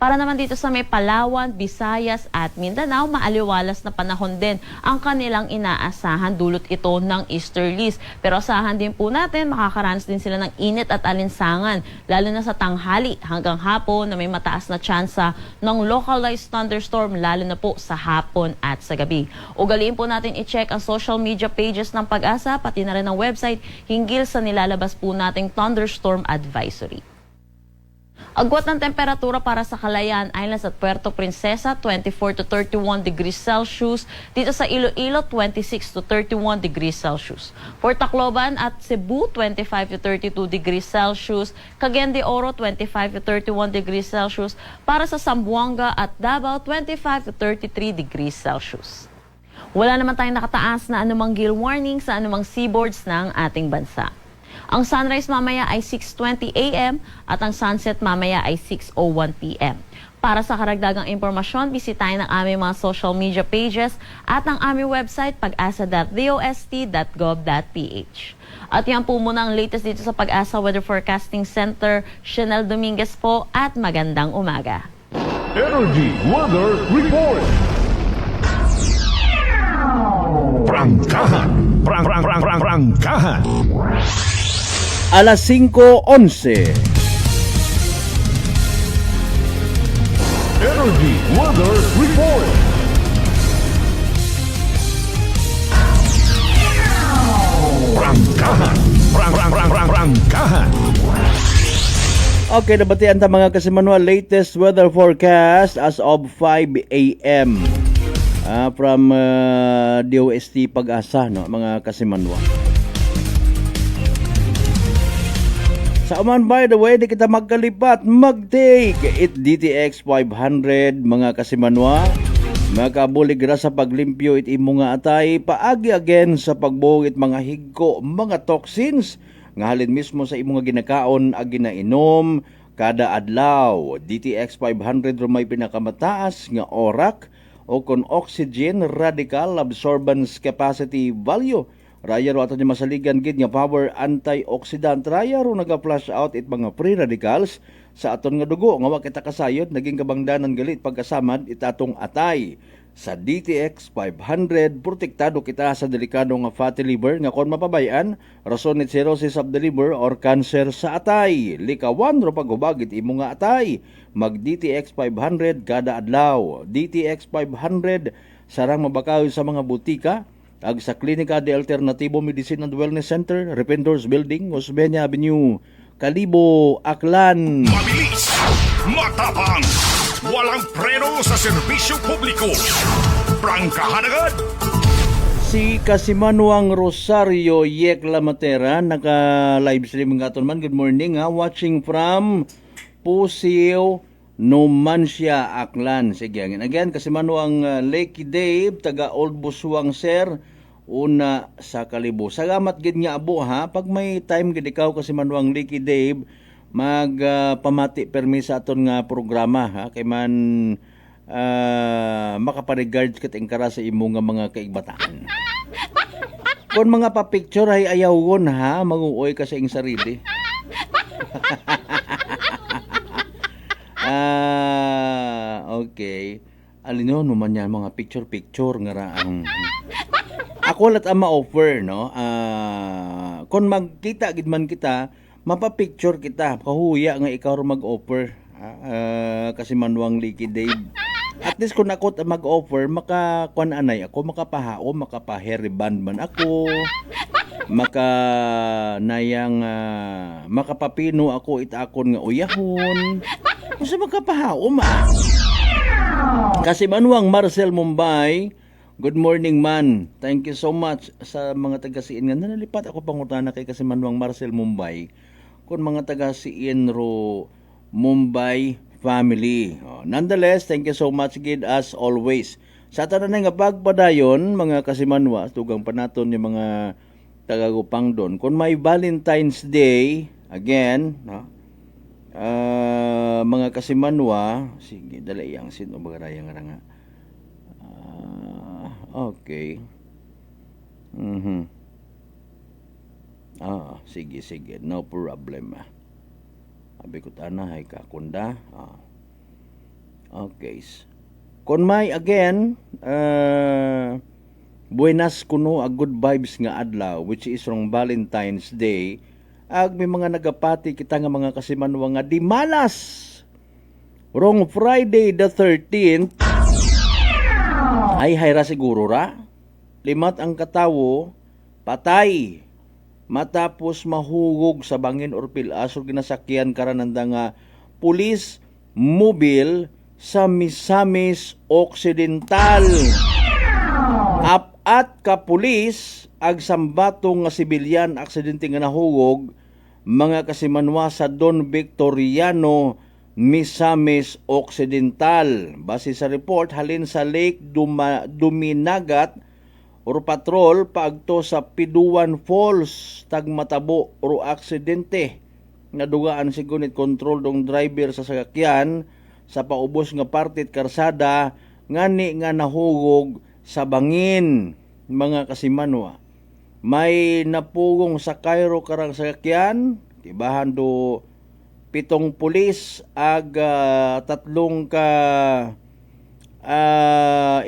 Para naman dito sa may Palawan, Visayas at Mindanao, maaliwalas na panahon din ang kanilang inaasahan, dulot ito ng easterlies. Pero asahan din po natin, makakaranas din sila ng init at alinsangan, lalo na sa tanghali hanggang hapon na may mataas na tsansa ng localized thunderstorm, lalo na po sa hapon at sa gabi. Ugaliin po natin i-check ang social media pages ng Pag-asa, pati na rin ang website hinggil sa nilalabas po nating thunderstorm advisory. Agwat ng temperatura para sa Calayan Islands at Puerto Princesa, 24 to 31 degrees Celsius. Dito sa Iloilo, 26 to 31 degrees Celsius. For Tacloban at Cebu, 25 to 32 degrees Celsius. Cagayan de Oro, 25 to 31 degrees Celsius. Para sa Zamboanga at Davao, 25 to 33 degrees Celsius. Wala naman tayong nakataas na anumang gale warning sa anumang seaboards ng ating bansa. Ang sunrise mamaya ay 6:20 a.m. at ang sunset mamaya ay 6:01 p.m. Para sa karagdagang impormasyon, bisitahin ang aming mga social media pages at ang aming website pag-asa.dost.gov.ph. At yan po muna ang latest dito sa Pag-asa Weather Forecasting Center. Shenel Dominguez po at magandang umaga. Energy Weather Report. Prangkahan. Prangkahan. Alas 5:11. Energy Weather Report. Prangkahan. Prangkahan. Okay, nabatian ta mga kasimanwa latest weather forecast as of 5 a.m. From DOST Pag-asa, no, mga kasimanwa. Sa uman, by the way, di kita magkalipat, mag-take it DTX 500, mga kasimanwa. Makabuligra sa paglimpyo it imo nga atay, paagi again sa pagbuhit mga higko, mga toxins, nga halin mismo sa imo nga ginakaon ag ginainom, kada adlaw. DTX 500 rumay pinakamataas nga orak o kon oxygen radical absorbance capacity value. Raya ro ato niya masaligan gid nga power antioxidant. Raya ro naga-flush out it mga free radicals sa aton nga dugo nga wa kita kasayod naging kabangdanan galit pagkasamad itatong atay. Sa DTX 500 protektado kita sa delikado nga fatty liver nga kon mapabayan rason ni cirrhosis of the liver or cancer sa atay. Likawan ro pagubagit imo nga atay. Mag DTX 500 kada adlaw. DTX 500 sarang mabakaw sa mga butika ag sa Klinika de Alternativo Medicine and Wellness Center, Rependors Building, Osmeña Avenue, Kalibo, Aklan. Mabilis, matapang, walang preno sa serbisyo publiko. Prangkahan agad! Si Kasimanuang Rosario Yekla Matera, naka-live stream nga aton man. Good morning ha, watching from Pusio, Numancia, Aklan. Sige, again, Kasimanuang Lakey Dave, taga Old Busuang Sir, una sa Kalibo. Salamat gid nga abo ha. Pag may time gid ikaw Kasimanuang Lakey Dave, pamati permi sa aton nga programa ha. Kay man makaparegard kat engkara sa imo nga mga kaigbataan. Kung mga pa-picture ay ayawon ha, maguoy ka sa ing sarili. Okay. Alin nyo naman yan, mga picture nga raang. Ako lat ang ma-offer, no? Kung magkita, gidman kita, mapapicture kita. Kahuya nga ikaw mag-offer. Kasi Manuang Lakey Dave. At least kung ako mag-offer, makakuan anay ako, makapahao, makapaheriban man ako, makapapino ako itakon nga uyahon. Kasi makapahao Kasi Manuang Marcel Mumbai, good morning man. Thank you so much sa mga taga-siin nga. Nanalipat ako pangutana kay kasi Manuang Marcel Mumbai. Kung mga taga-siin ro Mumbai family. Nonetheless, thank you so much gid as always. Sa tanan nga pagpadayon, mga kasimanwa, tugang panaton yung mga tagagupang doon. Kung may Valentine's Day, again, no? Mga kasimanwa, sige, dali yang sino bagaraya nga nga. Okay. Sige, no problem. Abi ko tanah ay kakunda. Okay. Kon may again, buenas kuno a good vibes nga adlaw which is rong Valentine's Day. Ag may mga nagapati kita nga mga kasimanwa nga di malas. Rong Friday the 13th ay hayra siguro ra. Limat ang katawo patay. Matapos mahugog sa bangin or pilas o ginasakyan karananda nga pulis mobile sa Misamis Occidental. Apat ka pulis ag sambatong nga sibilyan aksidente nga nahugog mga kasimanwa sa Don Victoriano Misamis Occidental. Base sa report halin sa Lake Duminagat or patrol paagto sa Piduan Falls tagmatabo or aksidente nadugaan sigunit control dong driver sa sasakyan sa paubos nga partit karsada ngani nga nahugog sa bangin mga kasimanwa. May napugong sa Cairo karang sasakyan tibahan do 7 pulis ag 3 ka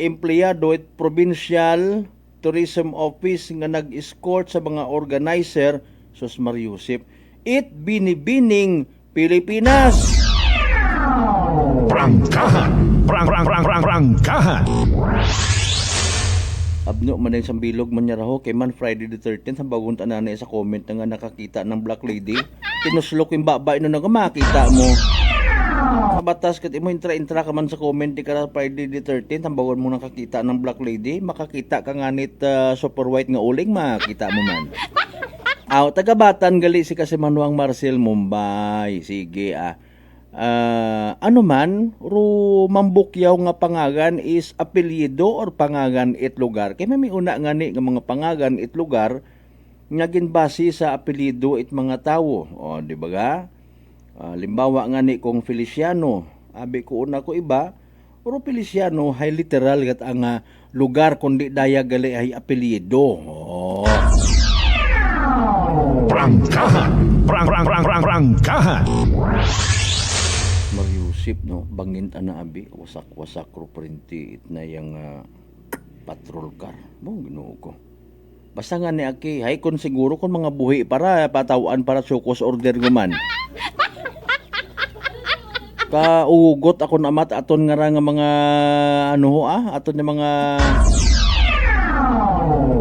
empleyado at provincial tourism office nga nag-escort sa mga organizer sus Mariusip it binibining Pilipinas. Prangkahan. Abno man ang sambilog man niya raho kay man Friday the 13th ang bagong tananay sa comment na nga nakakita ng Black Lady. Tinuslok yung babay no nga makita mo. Kabatas kat imo intra ka man sa comment di ka Friday the 13th ang bagon mo nakakita ng Black Lady, makakita ka nganit super white nga uling makita mo man. Tagabatan gali si kasi Manuang Marcel Mumbai. Sige ano man ru mambukyaw nga pangagan is apelyido or pangagan it lugar. Kay may una ngani nga mga pangagan it lugar nga ginbase sa apelyido it mga tawo. O di ba ga? Limbawa nga ni kong Feliciano, abi ko una ko iba, pero Feliciano hay literal gat ang lugar kundi daya gali ay apelyido. Oh. Prangkahan! Prangkahan! Mariusip no, bangin ana abi, wasak-wasak ro printi it na yang patrol car. Mo Ginoo ko. Basta nga ni aki, hay kon siguro kon mga buhi para patawaan para sukos order guman. Kaugot ako na amat aton nga ra nga mga ano ho aton nga mga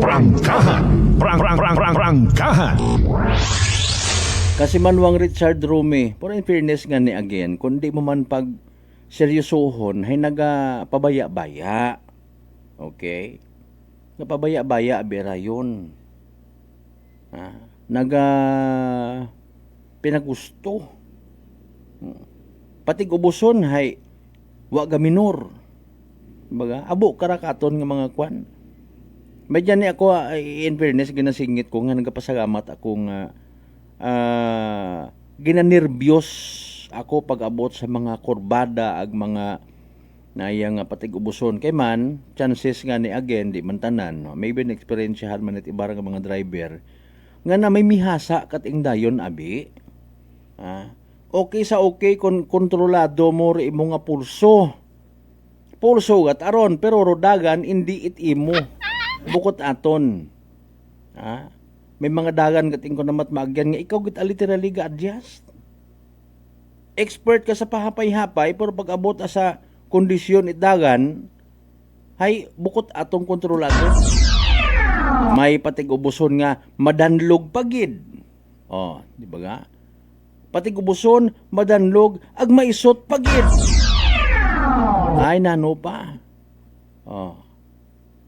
Prangkahan! Prangkahan! kasi manuang Richard Rome, pero in fairness nga ni again, kundi mo man pag seryosohon, hay naga pabaya-baya. Okay? Napabaya-baya, bera yun. Naga pinagusto. Pati ubuson, hay, waga minor. Baga, abo karakaton nga mga kwan. Medyan ni ako, in fairness, ginasingit ko nga nagapasagamat akong ginanervyos ako pag abot sa mga kurbada ag mga nayang patig ubuson kay man chances nga ni again di man tanan no? Maybe na-experiencehan man it ibarang mga driver nga na may mihasa kating dayon abi okay sa okay kon kontrolado mo ri imo nga pulso gat aron pero rodagan hindi it imo bukod aton may mga dagan kating ko namat maagyan nga ikaw git literally ga-adjust. Expert ka sa pahapay-hapay pero pag abot sa kondisyon itagan hay bukod atong kontrolado. May patig-ubuson nga madanlog pagid. Di ba nga? Patig-ubuson madanlog ag maisot pagid. Ay nano pa.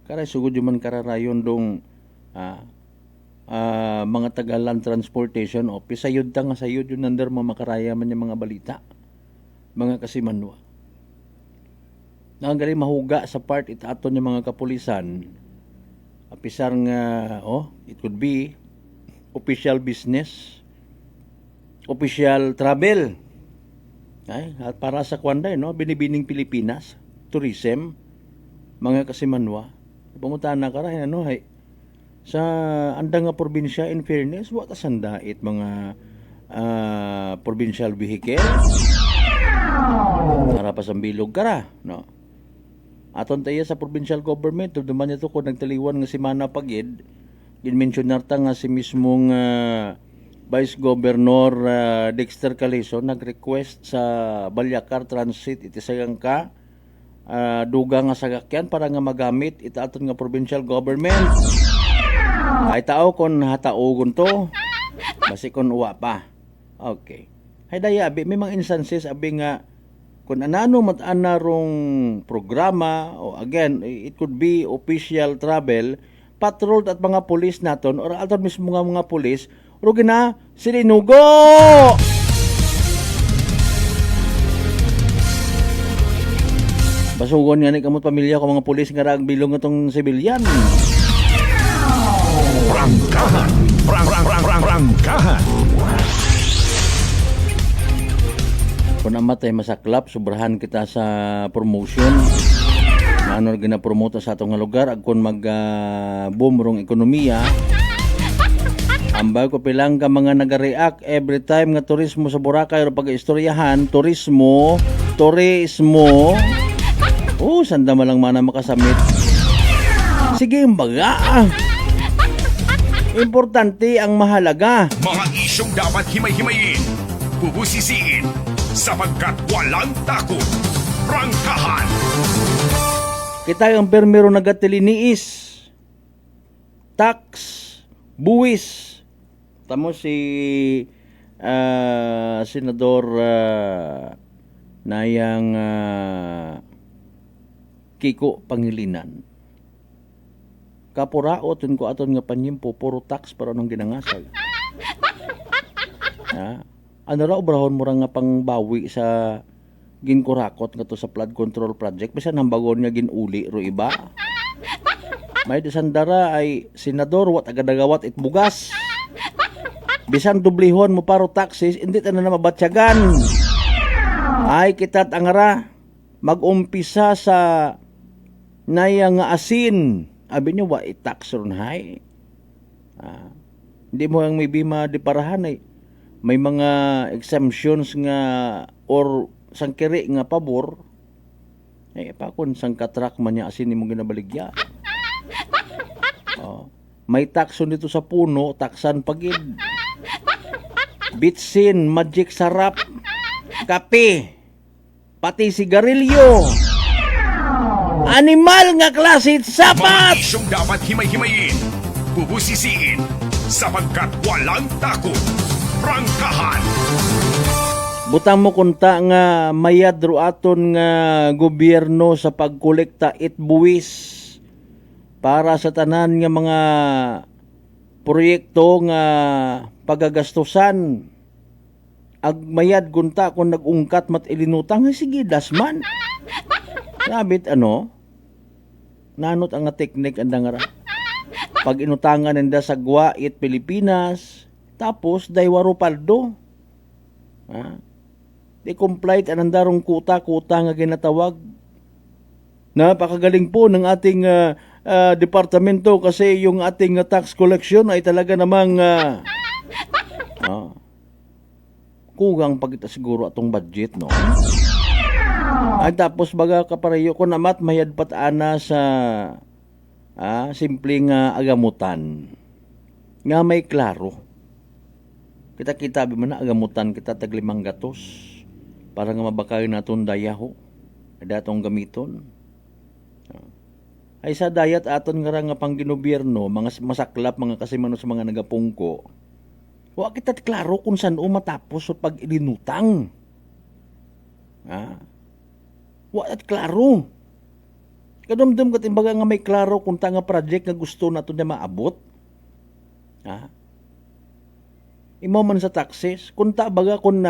Karay sugod yung man kararayon dong mga taga-land transportation office sayod ta nga sayod yun under mamakaraya man yung mga balita mga kasimanwa nang galing mahuga sa part itaton yung mga kapulisan apisar nga it could be official business official travel at para sa kwanday binibining Pilipinas tourism mga kasimanwa pumunta na karahin sa andang nga probinsya in fairness wa ta sandait mga provincial vehicle para pa sa bilog kara no aton tayo sa provincial government duman ito ko nagtaliwan nga si Mana Pagid ginmensionar ta nga si mismong Vice Governor Dexter Caleson nag-request sa Balyacar Transit itisagang ka duga nga sagakyan para nga magamit ita aton nga provincial government. Ay tao kon hataogon to. Basi kon uwa pa. Okay. Hay daya abi may mga instances abi nga kun anano mat-ana rong programa o again it could be official travel patrol at mga pulis naton or aton mismo nga mga pulis rugi na silinugo. Basugon nga ni kamot pamilya ko mga pulis nga rag bilong itong sibilyan. Prangkahan! Prangkahan! Kung namatay masaklap, sobrahan kita sa promotion. Ano gina-promote sa atong lugar, ag kung mag-boom rong ekonomiya, ambay ko pilang ka mga nag-react every time nga turismo sa Boracay o pag-istoryahan, turismo, sanda malang mana makasamit. Sige, baga. Importante ang mahalaga. Mga isyong dapat himay-himayin, bubusisiin, sapagkat walang takot. Prangkahan! Kita ang permero nagatiliniis. Tax, buwis. Tamo si Senador Nayang Kiko Pangilinan. Kapuraot ko aton nga panyimpo puro tax para nang ginangasag. Ano ra obrahon mo ra nga pangbawi sa ginkurakot nga to sa flood control project bisan hambagon nga ginuli ro iba. May desandara ay senador wat agadagawat it bugas. Bisan dublihon mo paro taxes, hindi ta na mabatsyagan. Ay kita tangara magumpisa sa naya nga asin. Abi nyo, wa i-tax ron hay. Hindi mo ang may bima di parahan ay. May mga exemptions nga or sangkiri nga pabor. Ay pa kung sang katrak man niya asin mo ginabaligya. May takson dito sa puno, taksan pagid. Bitsin, magic sarap, kape, pati sigarilyo. Animal nga klase sapat! Mga isyong dapat himay-himayin, bubusisiin, sapagkat walang takot. Prangkahan! Butang mo kunta nga mayad ro aton nga gobyerno sa pagkolekta it buwis para sa tanan nga mga proyekto nga pagagastusan. Ag mayad kunta kung nag-ungkat mat ilinutang, sige dasman. Nabit nanot ang nga teknik andang ara. Pag inutangan nenda sa Guait, Pilipinas, tapos daywaro paldo. Di complied anandarong kuta-kuta nga ginatawag. Napakagaling po ng ating departamento kasi yung ating tax collection ay talaga namang kugang pagita siguro atong budget, no? Ay tapos baga kapareyo ko namat mayad patana sa simpleng agamutan nga may klaro. Kita bi man agamutan kita tag 500 para nga mabakay naton dayaho datong gamiton. Ay sa dayat aton nga nga pangginobierno, mga masaklap mga kasimano sa mga nagapungko. Wa kita klaro kung saan matapos sa pag-ilinutang. Wa at klaro. Kadumdum kat imbaga nga may klaro kung tanga project nga gusto nato niya maabot. Imo man sa taxes, kung ta baga kung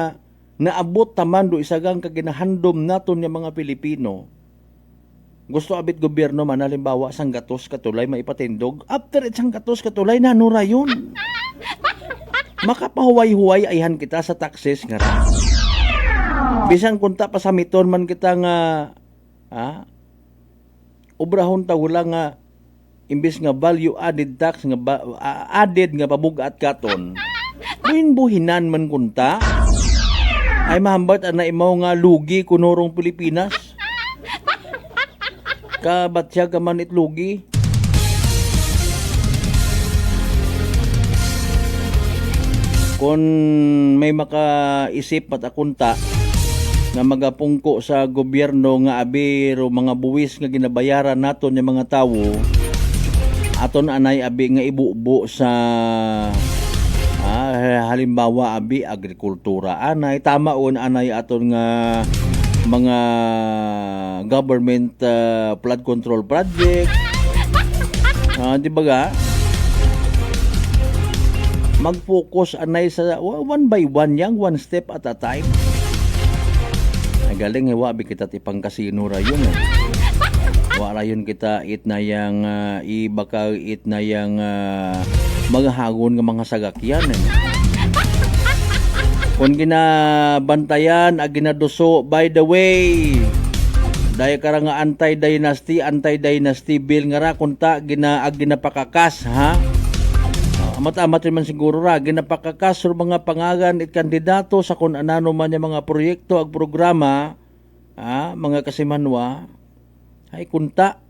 naabot taman do isagang kaginahandom naton niya mga Pilipino. Gusto abit gobyerno man halimbawa sang gatos katulay maipatindog, after sang gatos katulay nanura yun. Makapahuway-huway ayhan kita sa taxes nga ra. Bisan kunta pa sa miton man kita nga obrahon ta wala nga imbis nga value added tax nga added nga pabugat katon. Buhin-buhinan man kunta ay mahambat na imaw nga lugi kunurong Pilipinas. Kabatsya ka man itlugi. Kung may makaisip at akunta na magapungko sa gobyerno nga abiro mga buwis nga ginabayaran naton ng mga tawo, aton anay abi nga ibubo sa halimbawa abi agrikultura anay tamaon anay aton nga mga government flood control project. Di ba ga? Mag-focus anay sa one by one yang one step at a time. Ay galing wabi kita tipang kasino rayon Wa rayon kita it na yang ibaka it na yang maghahagon ng mga sagakyan. Kung ginabantayan ag ginaduso, by the way, dahil kara nga anti-dynasty bill nga ra kunta ginapakakas ha. Amat-amat man siguro ra ginapakakas sur mga pangagan at kandidato sa kung anano man yung mga proyekto ag programa mga kasimanwa ay kunta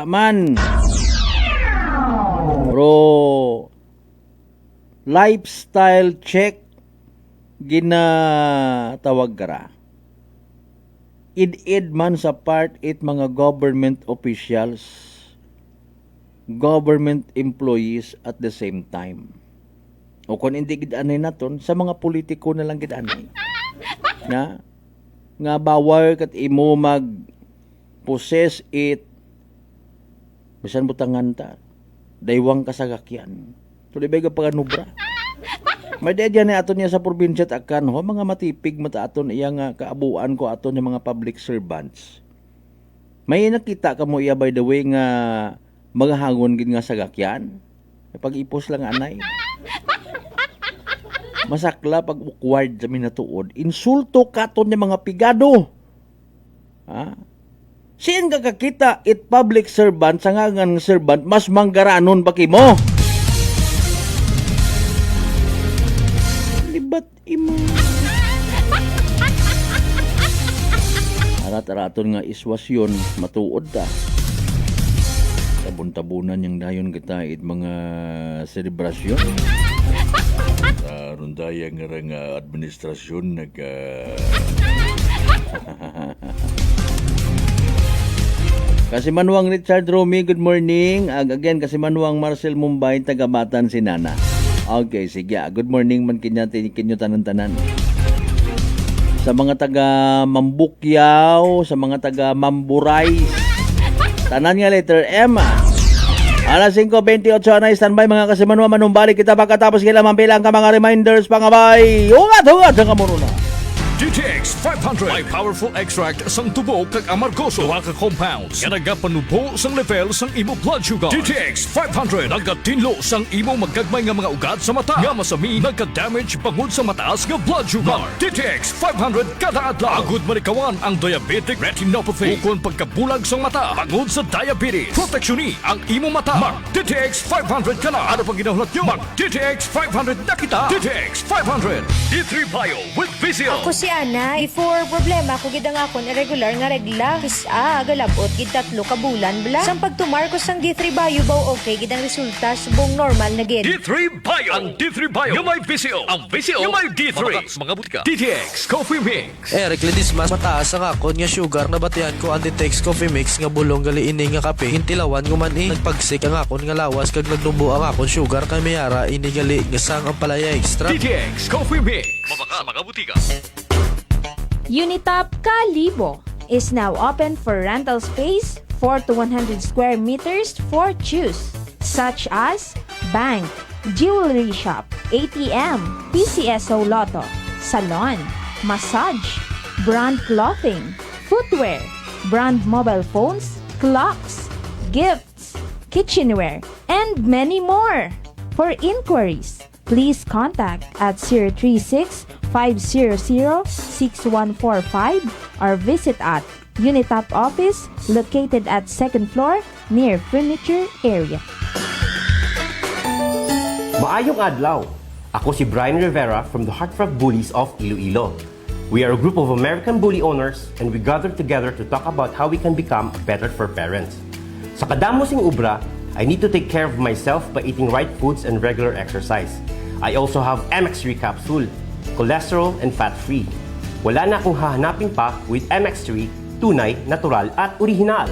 man. Pero lifestyle check ginatawag kara. Id man sa part it mga government officials, government employees at the same time. O kung hindi gidanay naton sa mga politiko na lang gidanay. Nga bawal kat imo mag possess it bisan butangan ta. Daywang kasagakyan. Tuloy ba yung paganubra? May daya na aton niya sa probinsya at akan mga matipig mata aton iya nga kaabuan ko aton yung mga public servants. May nakita ka mo iya by the way nga magahangon gid nga sagakyan. Pag-ipos lang anay. Masakla pag ukward sa minatuod. Insulto katon niya mga pigado. Ha? Siin ka kakita it public servant sa ngangang servant mas manggaranon pa kimo. Libat imo. Arat-araton nga iswasyon matuod ta. Tabon-tabunan yung dayon kita it mga selebrasyon. Rundaya nga administrasyon Kasimanwang Richard Romy, good morning. Again, Kasimanwang Marcel Mumbai, tagabatan si Nana. Okay, sige. Good morning man kinyo tanan-tanan. Sa mga taga Mambukyaw, sa mga taga Mamburay, tanan nga letter M. Alas 5:28 na standby mga Kasimanwa, manumbalik kita pagkatapos kailan mampilang ka mga reminders pangabay. Ungat sa kamuruna. DTX 500 may powerful extract sang tubo kag amargoso duha ka compounds nga nagapanubo sang level sang imo blood sugar. DTX 500 nagatinlo sang imo magagmay nga mga ugat sa mata nga masami nagka-damage bangod sa mataas nga blood sugar. DTX 500 kada adlaw agud manikawan ang diabetic retinopathy ukon pagkabulag sang mata bangod sa diabetes. Proteksyon ang imo mata. Mag DTX 500 kana. Ano pang ginahulot nyo? Mag DTX 500 na kita. DTX 500 D3 Bio with Vizio. Ako si Ana, before problema ko gid ang akon irregular nga regla. Kisa galabot gid 3 ka bulan bla. Sang pagtumar ko sang D3 Bio baw okay gid ang resulta subong normal na gid. D3 Bio. Ang D3 Bio yung may Vizio. Ang Vizio yung may D3. Mga butika. DTX Coffee Mix. Eric Ledismas, mataas ang akon nga sugar na batian ko ang DTX Coffee Mix nga bulong gali ini nga kape. Hintilawan ngumani nagpagsik ang akon nga lawas kag nagdumbo ang akon sugar kay mayara ini gali nga sang ang palaya extra. DTX Coffee Mix. Mabaka mga butika. Unitop Kalibo is now open for rental space 4 to 100 square meters for choose, such as bank, jewelry shop, ATM, PCSO Lotto, salon, massage, brand clothing, footwear, brand mobile phones, clocks, gifts, kitchenware, and many more. For inquiries, please contact at 036-500-6145 or visit at Unitop office located at 2nd floor near furniture area. Maayong adlaw! Ako si Brian Rivera from the Heartfront Bullies of Iloilo. We are a group of American bully owners and we gather together to talk about how we can become better for parents. Sa kadamosing ubra, I need to take care of myself by eating right foods and regular exercise. I also have MX3 capsule, cholesterol and fat-free. Wala na akong hahanapin pa with MX3, tunay, natural at orihinal.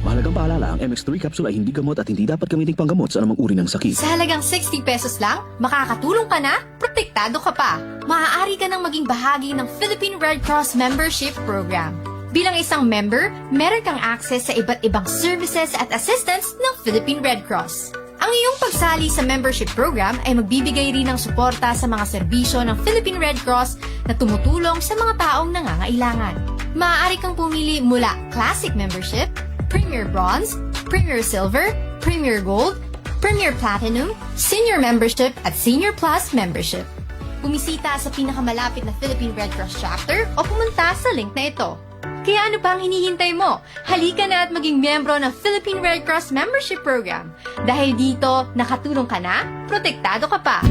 Mahalagang paalala, ang MX3 capsule ay hindi gamot at hindi dapat gamitin panggamot sa anumang uri ng sakit. Sa halagang 60 pesos lang, makakatulong ka na, protektado ka pa. Maaari ka nang maging bahagi ng Philippine Red Cross Membership Program. Bilang isang member, meron kang access sa iba't ibang services at assistance ng Philippine Red Cross. Ang iyong pagsali sa membership program ay magbibigay rin ng suporta sa mga serbisyo ng Philippine Red Cross na tumutulong sa mga taong nangangailangan. Maaari kang pumili mula Classic Membership, Premier Bronze, Premier Silver, Premier Gold, Premier Platinum, Senior Membership at Senior Plus Membership. Bumisita sa pinakamalapit na Philippine Red Cross chapter o pumunta sa link na ito. Kaya ano pa ang hinihintay mo? Halika na at maging miyembro ng Philippine Red Cross Membership Program. Dahil dito, nakatulong ka na, protektado ka pa.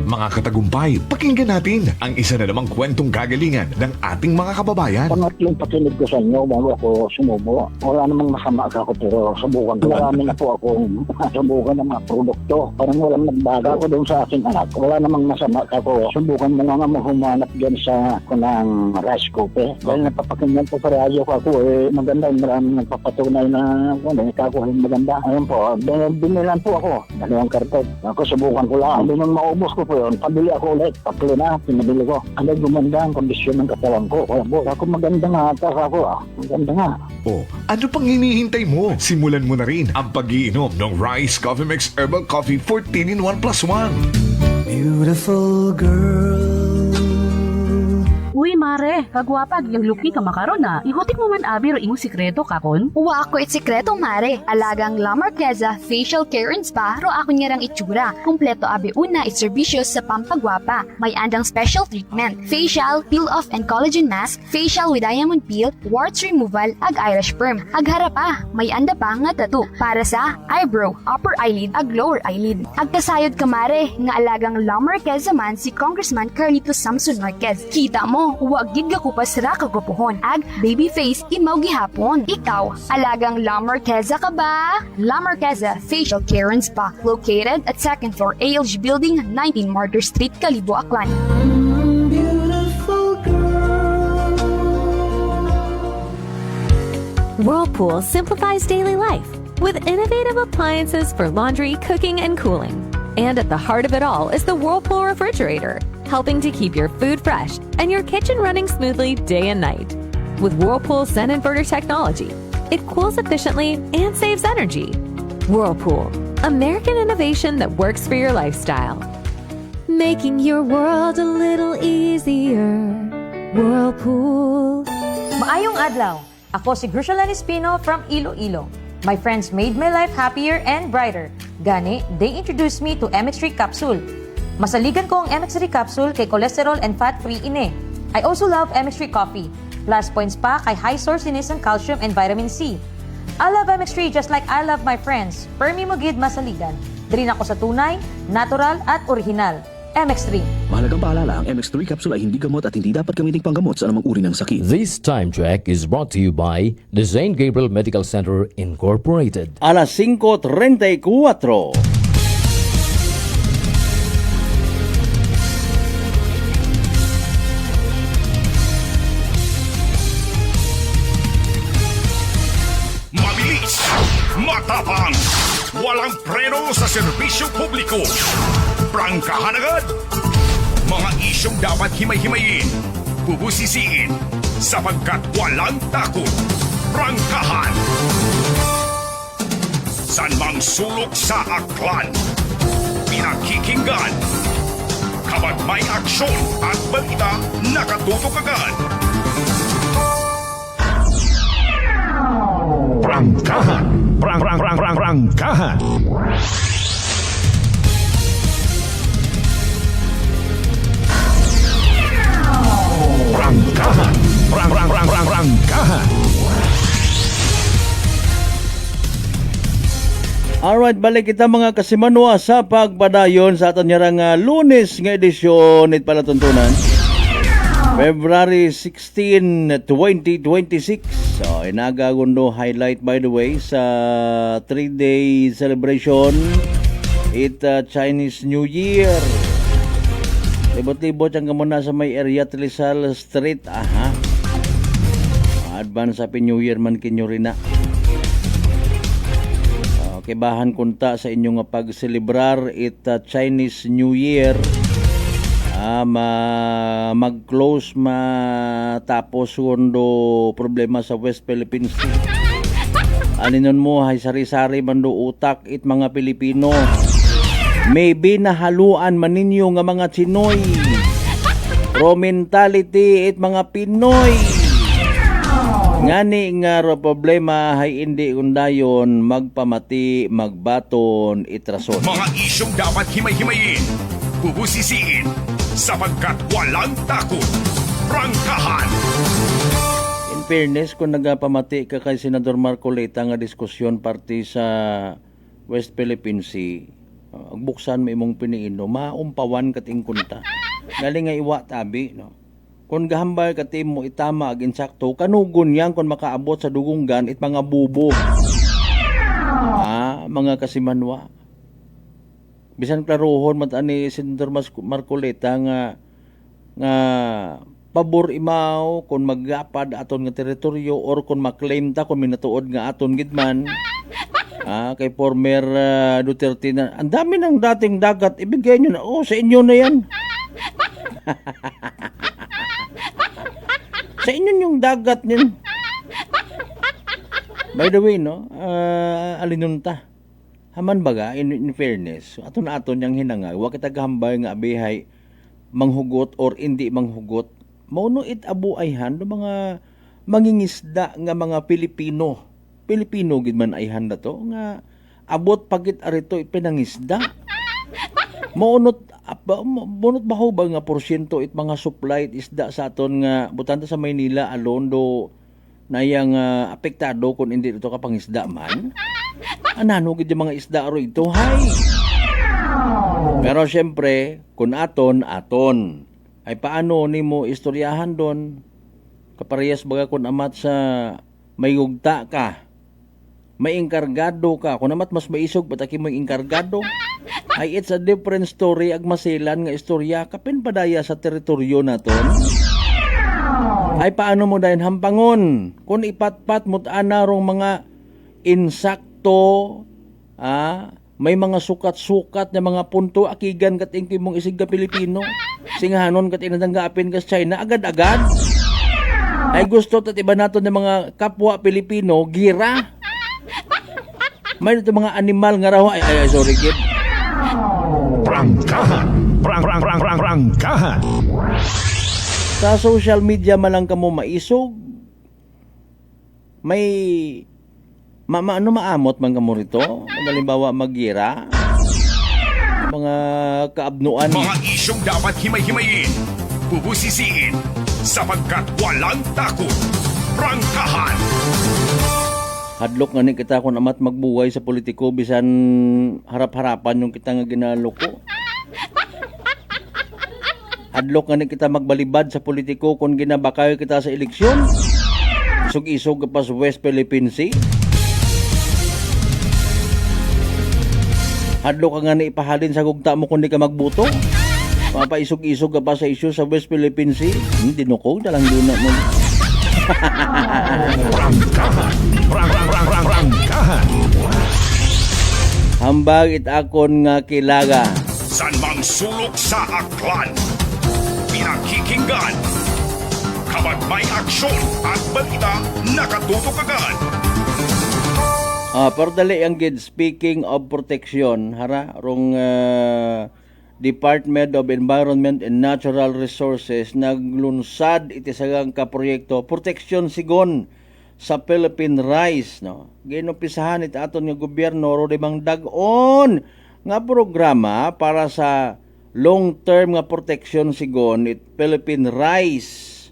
Mga katagumpay, pakinggan natin ang isa na namang kwentong kagalingan ng ating mga kababayan. Pangatlong pakinig ko sa inyo bago ako sumubo. Wala namang masama ako pero subukan ko. Marami na po akong subukan ng mga produkto. Parang walang nagbaga ako doon sa aking anak. Wala namang masama ako. Subukan mo nga humanap dyan sa kunang rice cooker. Dahil napapakinggan po sa radyo ko ako maganda. Maraming nagpapatunay na ako maganda. Ayun po, binilan po ako. 2 karton. Ako subukan ko lang. Hindi nang maubos ko po yun. Pabili ako ulit. 3 na, pinabili ko. Ano gumanda ang kondisyon ng katawan ko. Kaya po, ako maganda nga ata ako. Maganda nga. Oh, ano pang hinihintay mo? Simulan mo na rin ang pag-iinom ng Rice Coffee Mix Herbal Coffee 14-in-1+1. Beautiful girl, Uy, mare, kagwapag, yung luki ka makaron na. Ihutik mo man abi ro imong sikreto kakon. Uwa ako it sikreto, mare. Alagang La Marqueza Facial Care and Spa ro ako niyarang itsura. Kumpleto abi una iserbisyo sa pampagwapa. May andang special treatment, facial, peel-off and collagen mask, facial with diamond peel, warts removal, ag eyelash perm. Ag harapa, may anda pa nga tattoo para sa eyebrow, upper eyelid, ag lower eyelid. Ag kasayod ka, mare, nga alagang La Marqueza man si Congressman Carlito Samson Marquez. Kita mo, huwag gid ka kupas ra kagwapuhon. Ag baby face imaw gihapon. Ikaw, alagang La Marqueza ka ba? La Marqueza Facial Care and Spa, located at 2nd floor ALG Building, 19 Martyr Street, Kalibo, Aklan. Whirlpool simplifies daily life with innovative appliances for laundry, cooking, and cooling. And at the heart of it all is the Whirlpool refrigerator, helping to keep your food fresh and your kitchen running smoothly day and night. With Whirlpool Sun Inverter technology, it cools efficiently and saves energy. Whirlpool, American innovation that works for your lifestyle. Making your world a little easier. Whirlpool. Maayong adlaw. Ako si Grushalan Espino from Iloilo. My friends made my life happier and brighter. Gani, they introduced me to MX3 capsule. Masaligan ko ang MX3 capsule kay cholesterol and fat-free ine. I also love MX3 coffee. Plus points pa kay high source inis ng calcium and vitamin C. I love MX3 just like I love my friends. Permi mo gid masaligan. Diri na ako sa tunay, natural at original. MX3. Mahalagang paalala, ang MX3 capsule ay hindi gamot at hindi dapat gamiting panggamot sa anumang uri ng sakit. This time check is brought to you by the St. Gabriel Medical Center Incorporated. Alas 5:34. Mabilis, matapang, walang preno sa serbisyo publiko. Prangkahan agad. Mga isyong dapat himay-himayin, bubusisiin, sapagkat walang takot. Prangkahan. San mang sulok sa aklan, pinakikinggan. Kapag may aksyon at balita, nakatutok agad. Prangkahan. Prangkahan. Prangkahan. Prangkahan. Alright, balik kita mga kasimanwa sa pagpadayon sa aton yarang Lunes nga edisyon it palatuntunan. February 16, 2026. So, inagagundo highlight by the way sa 3-day celebration it Chinese New Year. Libot-libot ang muna sa may area Rizal Street. Aha. Advance Happy New Year man kinyo rin na. Kibahan kunta sa inyong pag-celebrar it Chinese New Year. Mag-close matapos kundo problema sa West Philippine Sea. Alinon mo hay sari-sari bando utak it mga Pilipino. Maybe nahaluan man ninyo nga mga Chinoy. Pro mentality it mga Pinoy. Ngani nga ro problema hay hindi undayon magpamati, magbaton, itrason. Mga isyong dapat himay-himayin, bubusisiin, sapagkat walang takot. Prangkahan. In fairness, kung nagapamati ka kay Senador Marcoleta nga diskusyon parte sa West Philippine Sea, agbuksan mo imong piniino, maumpawan kating kunta. Galing nga iwa tabi, no? Kung gahambal ka mo itama agin sakto, kanugon yan kung makaabot sa dugunggan it mga bubo. Mga kasimanwa. Bisan klaruhon matan ni Senador Marcoleta nga pabor imaw kung maggapad aton nga teritoryo or kung maklaim ta kung minatuod nga aton gidman. Kay former Duterte na ang dami ng dating dagat ibigay nyo na. Sa inyo na yan. Sa inyo yung dagat niyan. By the way, no, alinunta. Haman baga, in fairness, aton yung hinanga, wa kita gahambay nga abihay manghugot or hindi manghugot mauno it abuayhan do mga mangingisda nga mga Pilipino gid man ayhan na to nga abot pagit arito ipinangisda. Maunot baho ba nga porsyento it mga supply it isda sa aton nga butanta sa Maynila alone do nayang apektado kung hindi ito kapangisda man. Anano gid yung mga isda ro ito hay. Pero syempre kung aton ay paano nimo istoryahan don kaparehas baga kung amat sa may gugta ka, may inkargado ka, kung amat mas maisog pataki mo inkargado, ay it's a different story ag masilan nga istorya kapin padaya sa teritoryo naton. Ay paano mo dahin hampangon kung ipatpat mo ana rong mga insakto, may mga sukat-sukat na mga punto akigan kat ingki mong isig ka Pilipino, singahanon kat inadanggaapin ka sa China agad-agad. Ay gusto tat iba nato ng mga kapwa Pilipino gira. May ito mga animal nga raw ay sorry kid. Prangkahan. Sa social media man lang kamo maisog. May maamot man kamo rito. Halimbawa magira. Mga kaabnuan. Mga isyong dapat himay-himayin, bubusisiin, sapagkat walang takot. Prangkahan. Hadlok nga ni kita kung amat magbuhay sa politiko bisan harap-harapan yung kita nga ginaloko. Hadlok nga ni kita magbalibad sa politiko kung ginabakay kita sa eleksyon. Isog-isog ka pa sa West Philippine Sea. Hadlok ka nga ni ipahalin sa gugta mo kung di ka magbuto. Papaisog-isog ka pa sa isyu sa West Philippine Sea. Hindi ko, dalang duna mo. Prangkahan. Hambag it akon nga kilaga. San mang sulok sa aklan, pinakikinggan. Kapag may aksyon at balita, nakatutok agad. Pero dali ang gid, speaking of protection, hara, rong Department of Environment and Natural Resources naglunsad iti sagang ka proyekto protection sigon sa Philippine rice, no. Ginumpisahan iti aton nga gobyerno ro dimang dag-on nga programa para sa long-term nga protection sigon it Philippine rice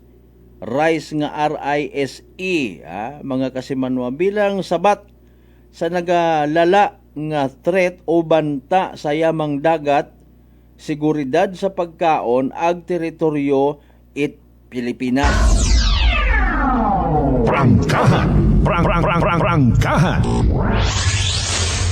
nga RISE, mga kasimanwa bilang sabat sa nagalala nga threat o banta sa yamang dagat, seguridad sa pagkaon ag teritoryo it Pilipinas. Prangkahan.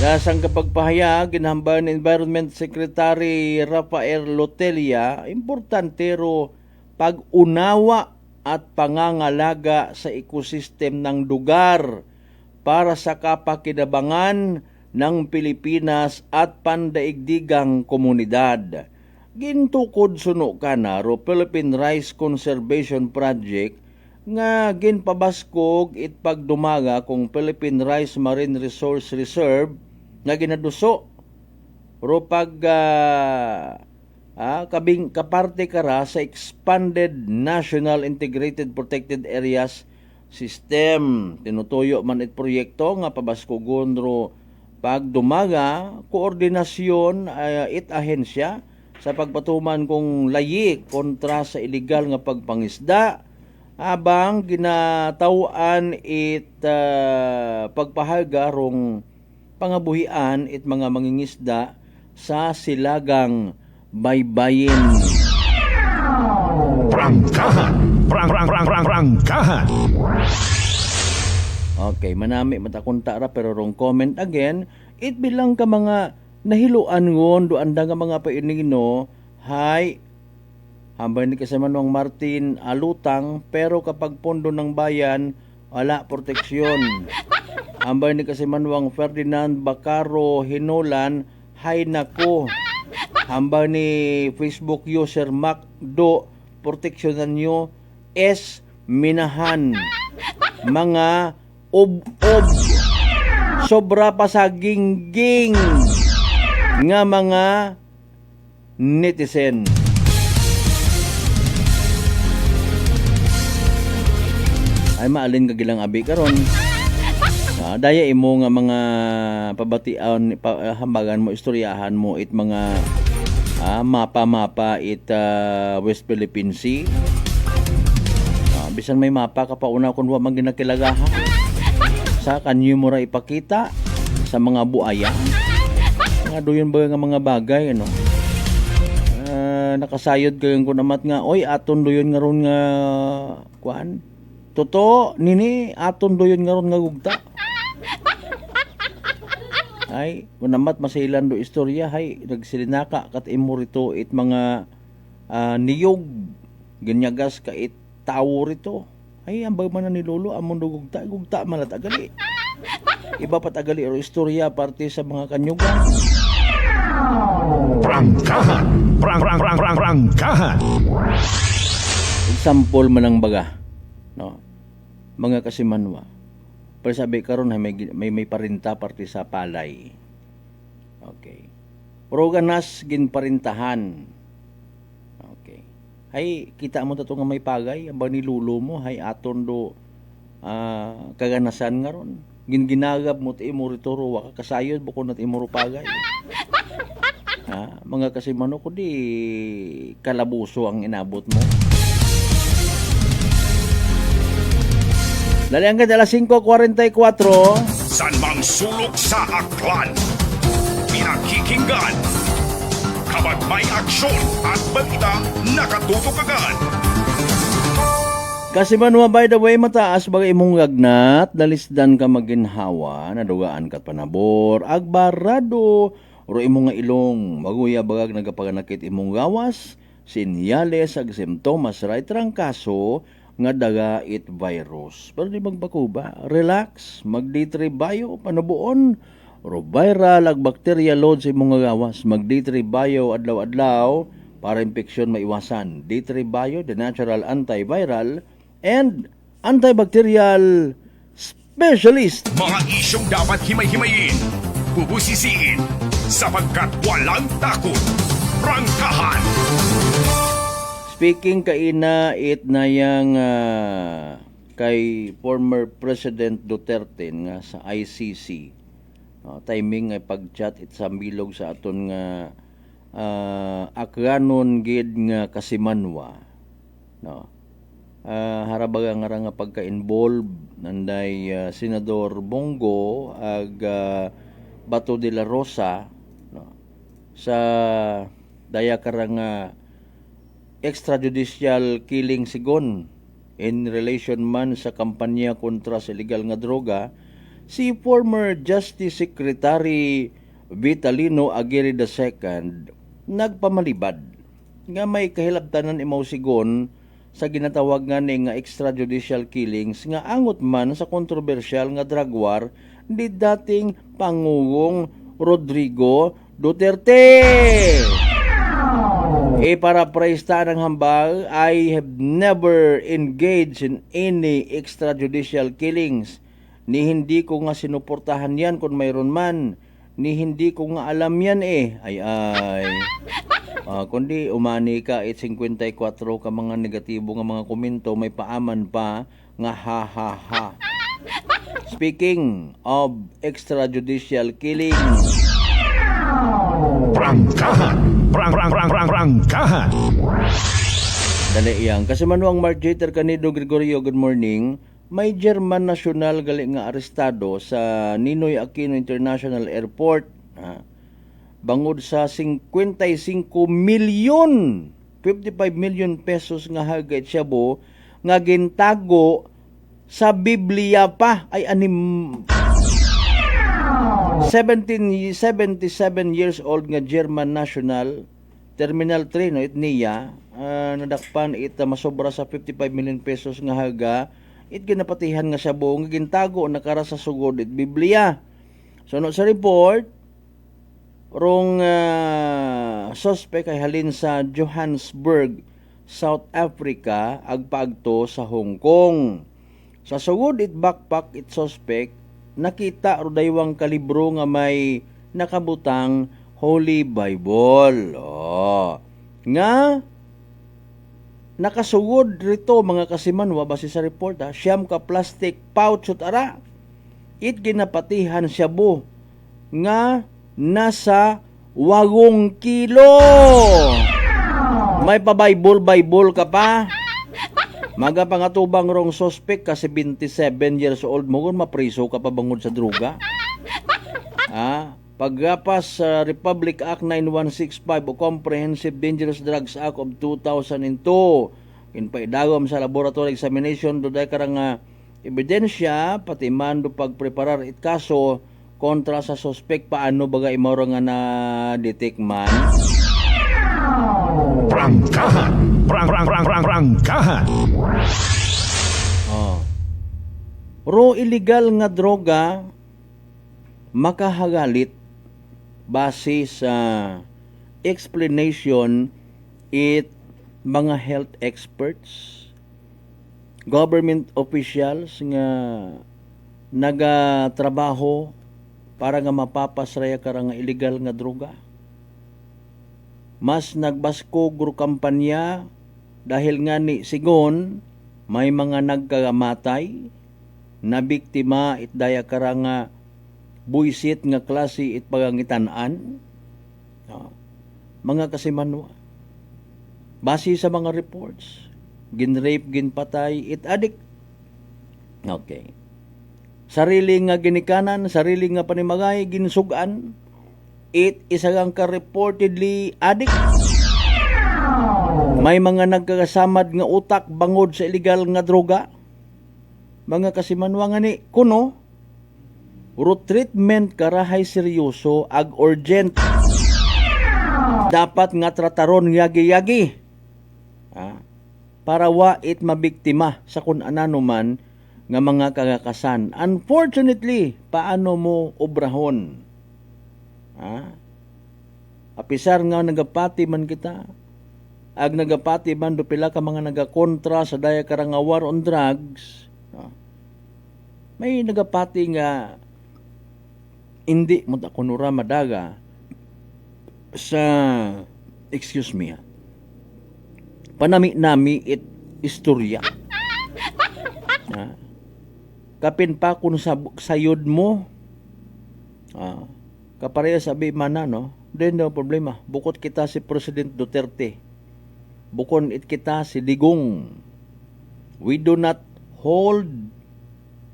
Dasang kapagpahayag ginhambal ni Environment Secretary Rafael Lotelia, importante ro pag-unawa at pangangalaga sa ekosistem ng lugar para sa kapakinabangan ng Pilipinas at pandaigdigang komunidad. Gintukod suno kanaro Philippine Rice Conservation Project nga ginpabaskog it pagdumaga kung Philippine Rice Marine Resource Reserve nga ginaduso ro pag kabing kaparte kara sa Expanded National Integrated Protected Areas System. Tinutuyo man it proyekto nga pabaskogon ro pagdumaga koordinasyon it ahensya sa pagpatuman kung layi kontra sa illegal nga pagpangisda abang ginatawaan it pagpahaga rong pangabuhian it mga mangingisda sa silagang baybayin. Prangkahan. Okay, manami matakunta ra pero rong comment again, it bilang ka mga nahiluan ngon do anda nga mga painino, hay hambay ni kasamanong Martin alutang pero kapag pondo ng bayan wala proteksyon. Hambay ni kasamanong Ferdinand Bacaro Hinolan, hay nako. Hambay ni Facebook user Macdo, proteksyonan nyo minahan mga ob-ob sobra pa sa gingging nga mga netizen. ay maalin ka gilang abi karon. Daya imo nga mga pabatian hambagan mo istoryahan mo it mga mapa it West Philippine Sea. Bisan may mapa ka pa una kun wa man ginakilagaha. Sa kanyo mo ra ipakita sa mga buaya. Nga doyon ba nga mga bagay ano. Nakasayod kayo ko namat nga oy aton doyon nga ron nga kuan. Totoo nini aton doyon nga ron nga gugta. Ay, kunamat masailan do istorya hay nagsilinaka kat imo rito it mga niyog ganyagas ka it tawo rito. Ay ambag man ni lolo amon do gugta man agali. Iba pa tagali ro istorya parte sa mga kanyugan. Prangkahan. Example man ang baga. No. Mga kasimanwa. Pero sabi karon may parinta parte sa palay. Okay. Pero ganas ginparintahan. Okay. Hay kita mo tato nga may pagay ang ni lulo mo hay aton do kaganasan nga ron. Ginagab mo ti imo rito ro wa kasayod bukod nat imo ro pagay. Mga kasimano ko di kalabuso ang inabot mo. Dali ang ganda, alas 5:44. San mang sulok sa aklan, pinakikinggan, kapag may aksyon at balita, nakatutok agad. Kasi manwa by the way, mataas bagay imong gagnat, dalisdan ka maginhawa, nadugaan ka panabor, agbarado, ro imong nga ilong, maguya bagag nagapaganakit imong gawas, sinyales ag simptomas, right trangkaso, nga daga it virus. Pero di magbakuba, relax, mag-D3 bio, panubuon, ro viral ag bacteria load sa imong gawas, mag-D3 bio adlaw-adlaw para infeksyon maiwasan. D3 bio, the natural antiviral and antibacterial specialist. Mga isyong dapat himay-himayin, bubusisiin, sapagkat walang takot. Prangkahan! Speaking kaina it na yang kay former President Duterte nga sa ICC. Timing nga pag-chat it sa bilog sa aton nga akranon gid nga kasimanwa. No. Harabaga nga pagka-involve nanday Senador Bongo ag Bato de la Rosa no, sa daya karang extrajudicial killing sigon in relation man sa kampanya kontra sa illegal nga droga si former Justice Secretary Vitalino Aguirre II nagpamalibad nga may kahilabtanan imaw sigon sa ginatawag nga ni nga extrajudicial killings nga angot man sa kontrobersyal nga drug war ni dating Pangulong Rodrigo Duterte. Paraphrase ta ng hambal, I have never engaged in any extrajudicial killings. Ni hindi ko nga sinuportahan yan kung mayroon man. Ni hindi ko nga alam yan kundi umani ka 54 ka mga negatibo nga mga komento may paaman pa nga ha ha ha. Speaking of extrajudicial killings, Prangkahan. Dali iyang. Kasi manuang Mark Jeter Canido Gregorio, good morning. May German national gali nga arestado sa Ninoy Aquino International Airport. Bangod sa 55 million 55 million pesos nga hagay siyabo nga gintago sa Biblia pa ay 77 years old nga German national Terminal 3 no itniya nadakpan it masobra sa 55 million pesos nga haga it ginapatihan nga siya buong gintago nakara sa sugod it Biblia. So no, sa report rong suspect ay halin sa Johannesburg, South Africa agpaagto sa Hong Kong. Sa sugod it backpack it suspect nakita ro daywang kalibro nga may nakabutang Holy Bible. Nga nakasugod rito mga kasimanwa base sa report siyam ka plastic pouch ut ara. It ginapatihan shabu nga nasa 8 kilo. May pa-Bible ka pa. Maga pangatubang rong suspect kasi 27 years old mo kung mapriso ka pa bangod sa droga. Paggapas sa Republic Act 9165 o Comprehensive Dangerous Drugs Act of 2002, kinpaidagom sa laboratory examination do day karang ebidensya pati man do pagpreparar it kaso kontra sa suspect paano baga imoro nga na detect man. Prangkahan. Prangkahan. Ro illegal nga droga makahagalit base sa explanation it mga health experts, government officials nga nagatrabaho para nga mapapasraya karang illegal nga droga. Mas nagbasko guru kampanya dahil nga ni sigon may mga nagkamatay na biktima it daya karang buisit nga klase it pagangitan-an. Mga kasimanwa base sa mga reports ginrape ginpatay it addict. Okay. Sarili nga ginikanan, sarili nga panimagay ginsugan it isagang ka reportedly addict. May mga nagkakasamad nga utak bangod sa illegal nga droga. Mga kasimanwa nga ni kuno root treatment karahay seryoso ag urgent. Dapat nga trataron yagi-yagi. Para wa it mabiktima sa kun anano man nga mga kagakasan. Unfortunately, paano mo obrahon? Apisar nga nagapati man kita, ag nagapati man do pila ka mga nagakontra sa daya karang war on drugs. May nagapati nga hindi mo kunura madaga sa panami-nami it istorya. Kapin pa kung sayod mo kapareha sabi mana no, then no problema. Bukod kita si President Duterte. Bukod it kita si Digong. We do not hold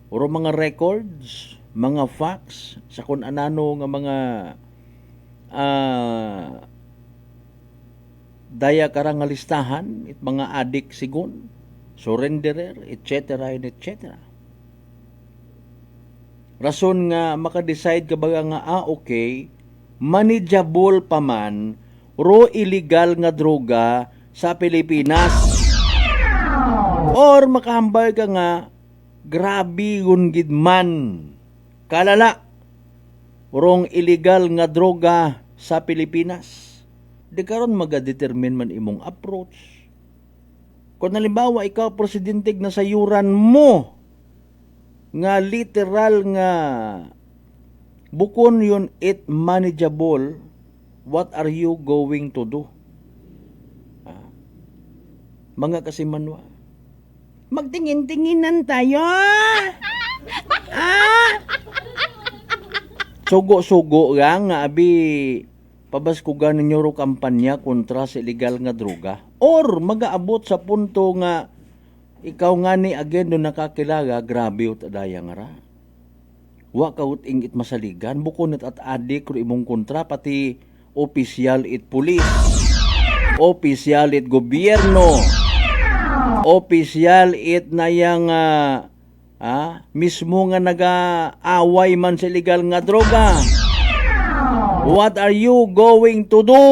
or mga records, mga facts sa kung anano nga mga daya karang listahan it mga adik sigon, surrenderer, etc. and etc. Rason nga makadecide ka baga nga okay, manageable pa man ro illegal nga droga sa Pilipinas. Or makahambal ka nga grabe gid man kalala rong illegal nga droga sa Pilipinas. Di karon magadetermine man imong approach. Kung halimbawa ikaw presidente na sayuran mo nga literal nga bukon yun it manageable, what are you going to do? Mga kasimanwa, magtingin-tinginan tayo. Sugo-sugo nga abi pabaskugan ninyo ro kampanya kontra sa illegal nga droga. Or magaabot sa punto nga ikaw nga ni again do nakakilaga, grabe ut adaya nga ra. Wa ka ut ingit masaligan, bukon at adik ro imong kontra pati opisyal it pulis, opisyal it gobyerno, opisyal it na yang mismo nga nag-aaway man sa illegal nga droga. What are you going to do?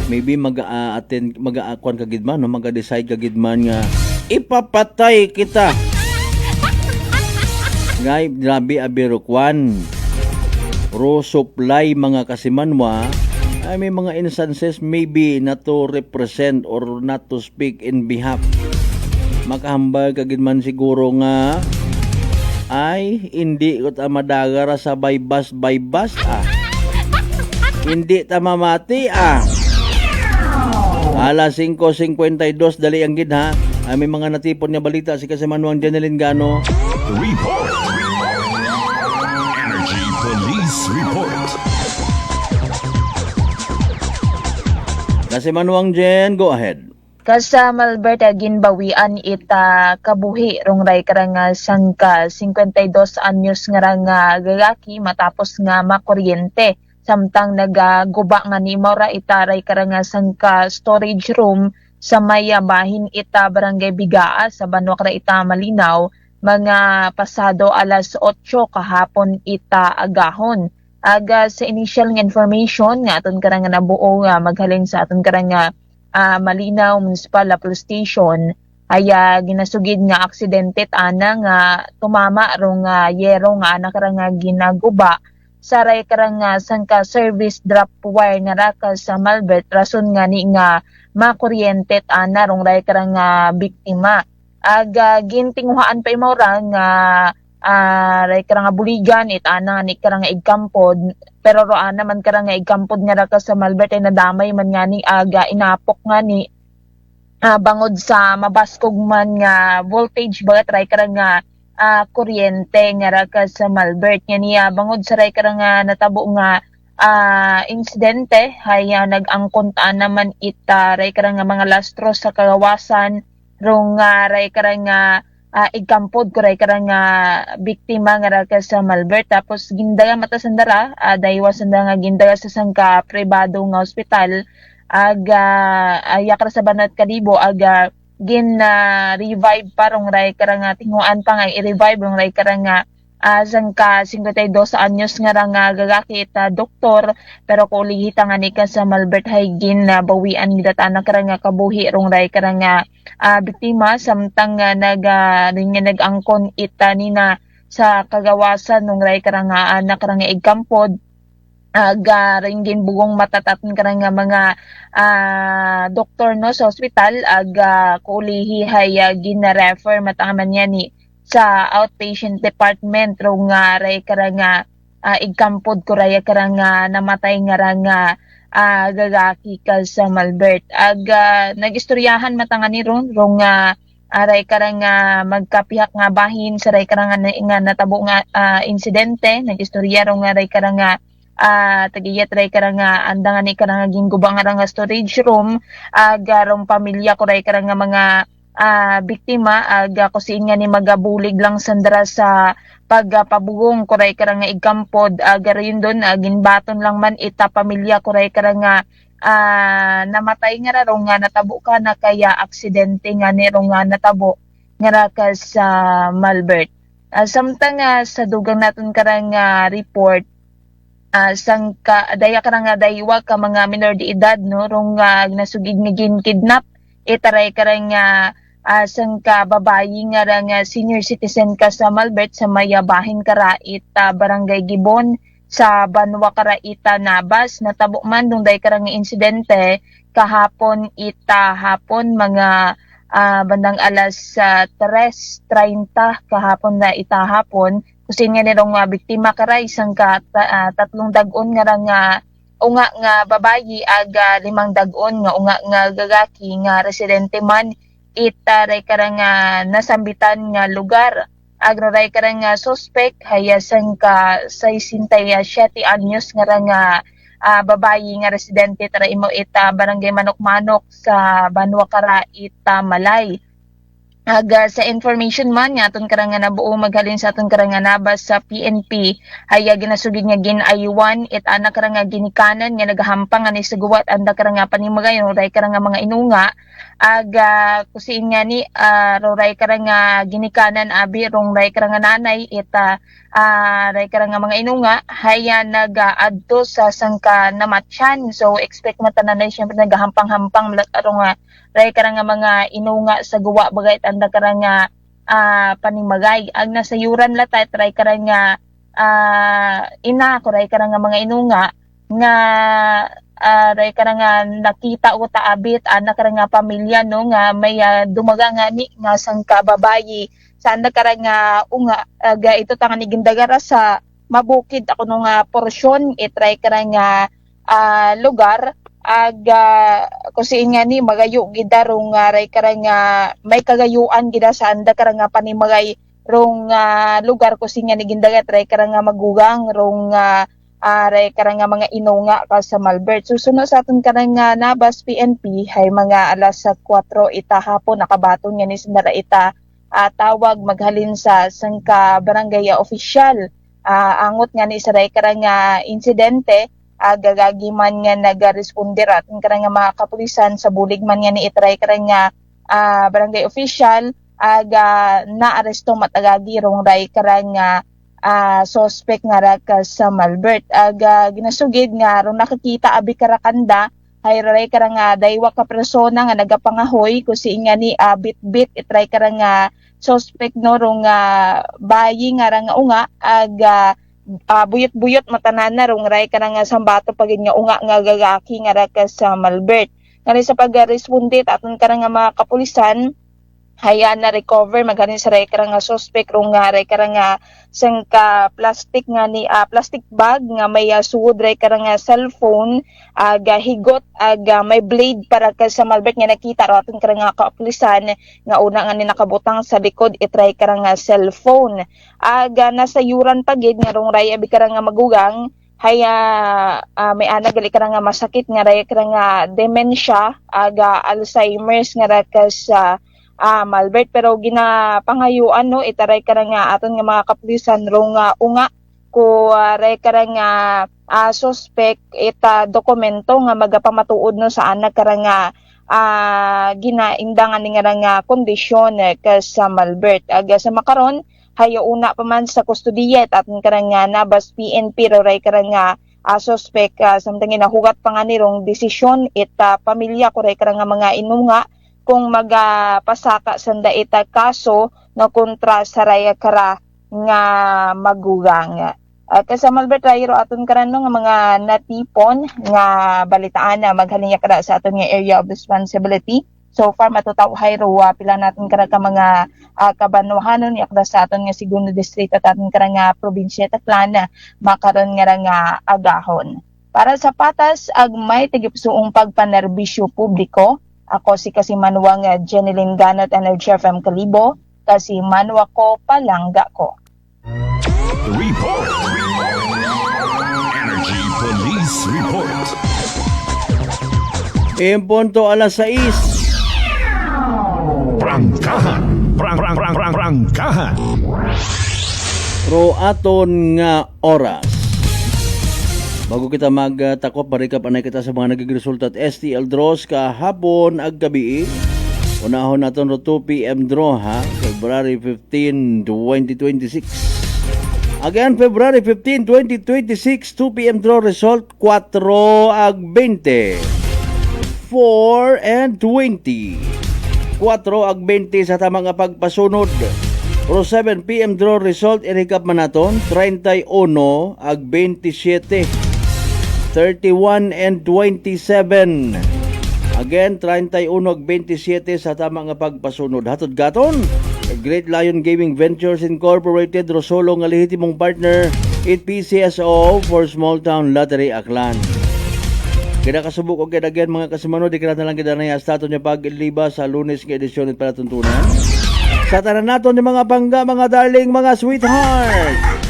Maybe mag-a-akuan kagidman, no? Mag-a-decide kagidman nga ipapatay kita. Ngay, grabe abirokwan. Ro supply mga kasimanwa, ay may mga instances maybe not to represent or not to speak in behalf. Makahambal kagidman siguro nga ay hindi ko ta madagara sa baybas hindi ta mamati Alas 5:52 dali ang gid ha. May mga natipon nga balita si Kasamanuang Janeline Gano. Report. Energy Police Report. Kasamanuang Jen, go ahead. Kasama Alberta ginbawian ita kabuhi rong ray karang sangka 52 anyos nga rang gagaki matapos nga makuryente samtang nagaguba nga ni Maura ita ray karang sangka storage room sa may bahin ita barangay Bigaa sa Banwa ra ita Malinaw mga pasado alas 8 kahapon ita agahon. Aga sa initial nga information nga aton karang nabuo nga maghalin sa aton karang Malinaw Municipal Police Station ay ginasugid nga aksidente ana nga tumama rong yero nga ana karang ginaguba sa ray karang sangka service drop wire nga raka sa Malbert rason nga ni nga makuryente ana rong ray karang biktima. Aga gintinguhaan pa imawra nga ray karang buligan ana ni karang igkampod pero roan naman karang igkampod nga raka sa Malbert ay nadamay man nga ni aga inapok nga ni bangod sa mabaskog man nga voltage bagat ray karang kuryente nga raka sa Malbert nga niya bangod sa ray karang natabo nga insidente hay nag-angkontaan naman ita ray karang mga lastros sa kagawasan rong ray karang igkampod ko ray karang biktima nga raka sa Malbert tapos gindaga mata sandara daywa sanda nga gindaga sa sangka pribado nga ospital aga yakra sa Banat Kalibo aga gin revive pa rong ray karang tinguan pa nga i-revive rong ray karang sangka 52 anyos nga rang gagaki ita doktor pero kulihita nga ni ka sa Malbert hay gin bawian gidatana karang kabuhi rong ray karang biktima samtang nag-angkon ita nina sa kagawasan nung ray karang anak karang igkampod aga ringgin bugong matataton karang mga doktor no sa ospital aga kulihi hay gina-refer matangaman niya ni sa outpatient department rong ray karang igkampod ko ray karang namatay nga rang gagaki ka sa Malbert. Aga nagistoryahan matanga ni ron rong aray karang magkapihak nga bahin sa ray karang nga natabo nga insidente nagistorya rong aray karang tagiyat ray karang andang ni karang ginggubang nga storage room aga rong pamilya ko ray karang mga biktima aga kusin nga ni magabulig lang sandra sa pagpabugong kuray karang igkampod aga rin doon ginbaton lang man ita pamilya kuray karang namatay nga rong nga natabo ka na kaya aksidente nga ni rong nga natabo nga ka sa Malbert. Samtang sa dugang naton karang report sangka daya karang daywa ka mga minor de edad no rong nasugid nga gin-kidnap itaray karang sangka babayi nga rang senior citizen ka sa Malbert sa mayabahin kara ita barangay Gibon sa Banwa kara ita Nabas natabo man dong day karang insidente kahapon ita hapon mga bandang alas 3:30 kahapon na ita hapon kusin nga nirong biktima kara isang tatlong dagon nga rang unga nga babayi aga 5 dagon nga unga nga gagaki nga residente man ita ray karang nasambitan nga lugar agraray karang suspect hayasan ka 67 anyos nga rang babayi nga residente tara imo ita barangay Manok-Manok sa Banwa kara ita Malay. Aga sa information man nga aton karang nabuo maghalin sa aton karang nabas sa PNP haya ginasugid nga gin-ayuan it ana karang ginikanan nga nagahampang ani sa guwat anda karang panimagay ray karang mga inunga aga kusin nga ni ray karang ginikanan abi rong ray karang nanay ita ray karang mga inunga haya nagaadto sa sangka namatyan so expect matananay syempre nagahampang-hampang arong ray karang mga inunga sa guwa bagay anda karang panimagay ag nasayuran latay ray karang ina ko ray karang mga inunga nga ray karang nakita ko taabit ana karang pamilya no nga may dumaga nga ni nga sangka babayi sa anda karang unga aga ito tangan ni gindagara sa mabukid ako nung porsyon itray karang lugar kusiin nga ni magayo gida rong ray karang may kagayuan gida sa anda karang panimagay rong lugar kusiin nga ni gindagat ray karang magugang rong ray karang mga inunga ka sa Malbert. Susunod sa aton karang nabas PNP hay mga alas 4 ita hapon nakabaton nga ni sindara ita tawag maghalin sa sangka barangay official angot nga ni sa ray karang insidente gagagi man nga nag-responder at karang mga kapulisan sa bulig man nga ni itry karang barangay official naaresto matagagi rong ray karang suspect nga ra ka sa Malbert ginasugid nga rong nakakita abi karakanda hay ray karang daywa ka persona nga nagapangahoy kusi nga ni bit itry karang suspect no rong bayi nga ra nga unga buyot-buyot matanana rong ray karang sambato pagid nga unga nga gagaki nga ra ka sa Malbert. Ngani sa pag-respondit aton karang mga kapulisan haya na recover maghanin sa ray karang suspect rong ray karang sangka plastic nga ni plastic bag nga may suod ray karang cellphone higot may blade para ka sa Malbert nga nakita ro aton karang kapulisan nga una nga ni nakabutang sa likod itray karang cellphone nasa yuran pagid nga rong ray abi karang magugang haya may ana gali karang masakit nga ray karang dementia Alzheimer's nga ra ka sa Malbert pero ginapangayuan no itaray karang aton nga mga kapulisan rong unga ko ray karang suspect ita dokumento nga magapamatuod no sa anak karang ginaindangan ni nga kondisyon ka sa Malbert sa makaron hayo una pa man sa kustudiya aton karang nabas PNP ray karang suspect samtang nahugat pa nga nirong desisyon ita pamilya ko ray karang mga inunga kung magapasaka sanda ita kaso na kontra sa raya kara nga magugang. Sa Malbert Rayro aton karano nga mga natipon nga balitaan na maghalinya kara sa aton nga area of responsibility. So far matutawhay ro pila natin kara ka mga kabanwahanon yakda sa aton nga segundo distrito at aton kara nga probinsya Tacloban makaron nga agahon. Para sa patas agmay tigipsuong pagpanerbisyo publiko. Ako si Kasimanwa nga Jeneline Ganot Energy FM Kalibo, Kasimanwa ko palangga ko. Report. Energy Police Report. Punto alas 6. Prangkahan. Prangkahan. Pro aton nga oras. Bago kita magtakop, marikap anay kita sa mga naging resulta at STL draws kahapon ag gabi. Unahon naton ro 2 PM draw February 15, 2026. Again, February 15, 2026, 2 PM draw result 4 ag 20. 4 and 20. 4 ag 20 sa tamang pagpasunod. Pro 7 PM draw result i-recap man naton 31 ag 27. 31 and 27. Again, 31 ag 27 sa tama nga pagpasunod. Hatod gaton, Great Lion Gaming Ventures Incorporated, Rosolo nga lehitimong partner, 8 PCSO for Small Town Lottery Aklan. Kaya kasubok o again mga kasimano, di ka na lang kita na yastato niya pag-iliba sa Lunes nga edisyon at palatuntunan. Sa tanan naton yung mga pangga, mga darling, mga sweetheart.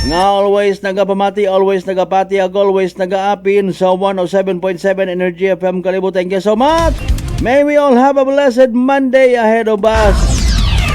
Nga always nagapamati, always nagapati, always nagaapin sa 107.7 Energy FM Kalibo. Thank you so much. May we all have a blessed Monday ahead of us.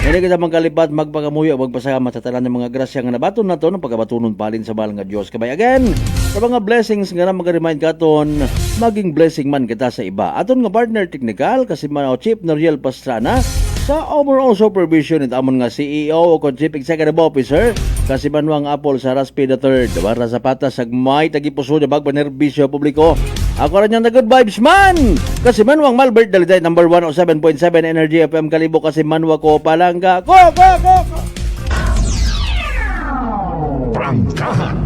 Hindi kita magkalipat, magpakamuyo, magpasalamat sa talan ng mga grasya nga nabaton na to ng pagkabatunon palin sa mahal nga Diyos. Kabay again, sa mga blessings nga na mag-remind ka ton, maging blessing man kita sa iba. Aton nga partner technical, kasi man Chief Noriel Pastrana, sa overall supervision at amon nga CEO o Chief Executive Officer kasi manuang Apple sa Raspi III para sa patas agmay tagipuso na bagpanerbisyo publiko. Ako rin yung good vibes man kasi manuang Malbert Dalitay number 107.7 Energy FM Kalibo kasi manwa ko palangga ko. Prangkahan.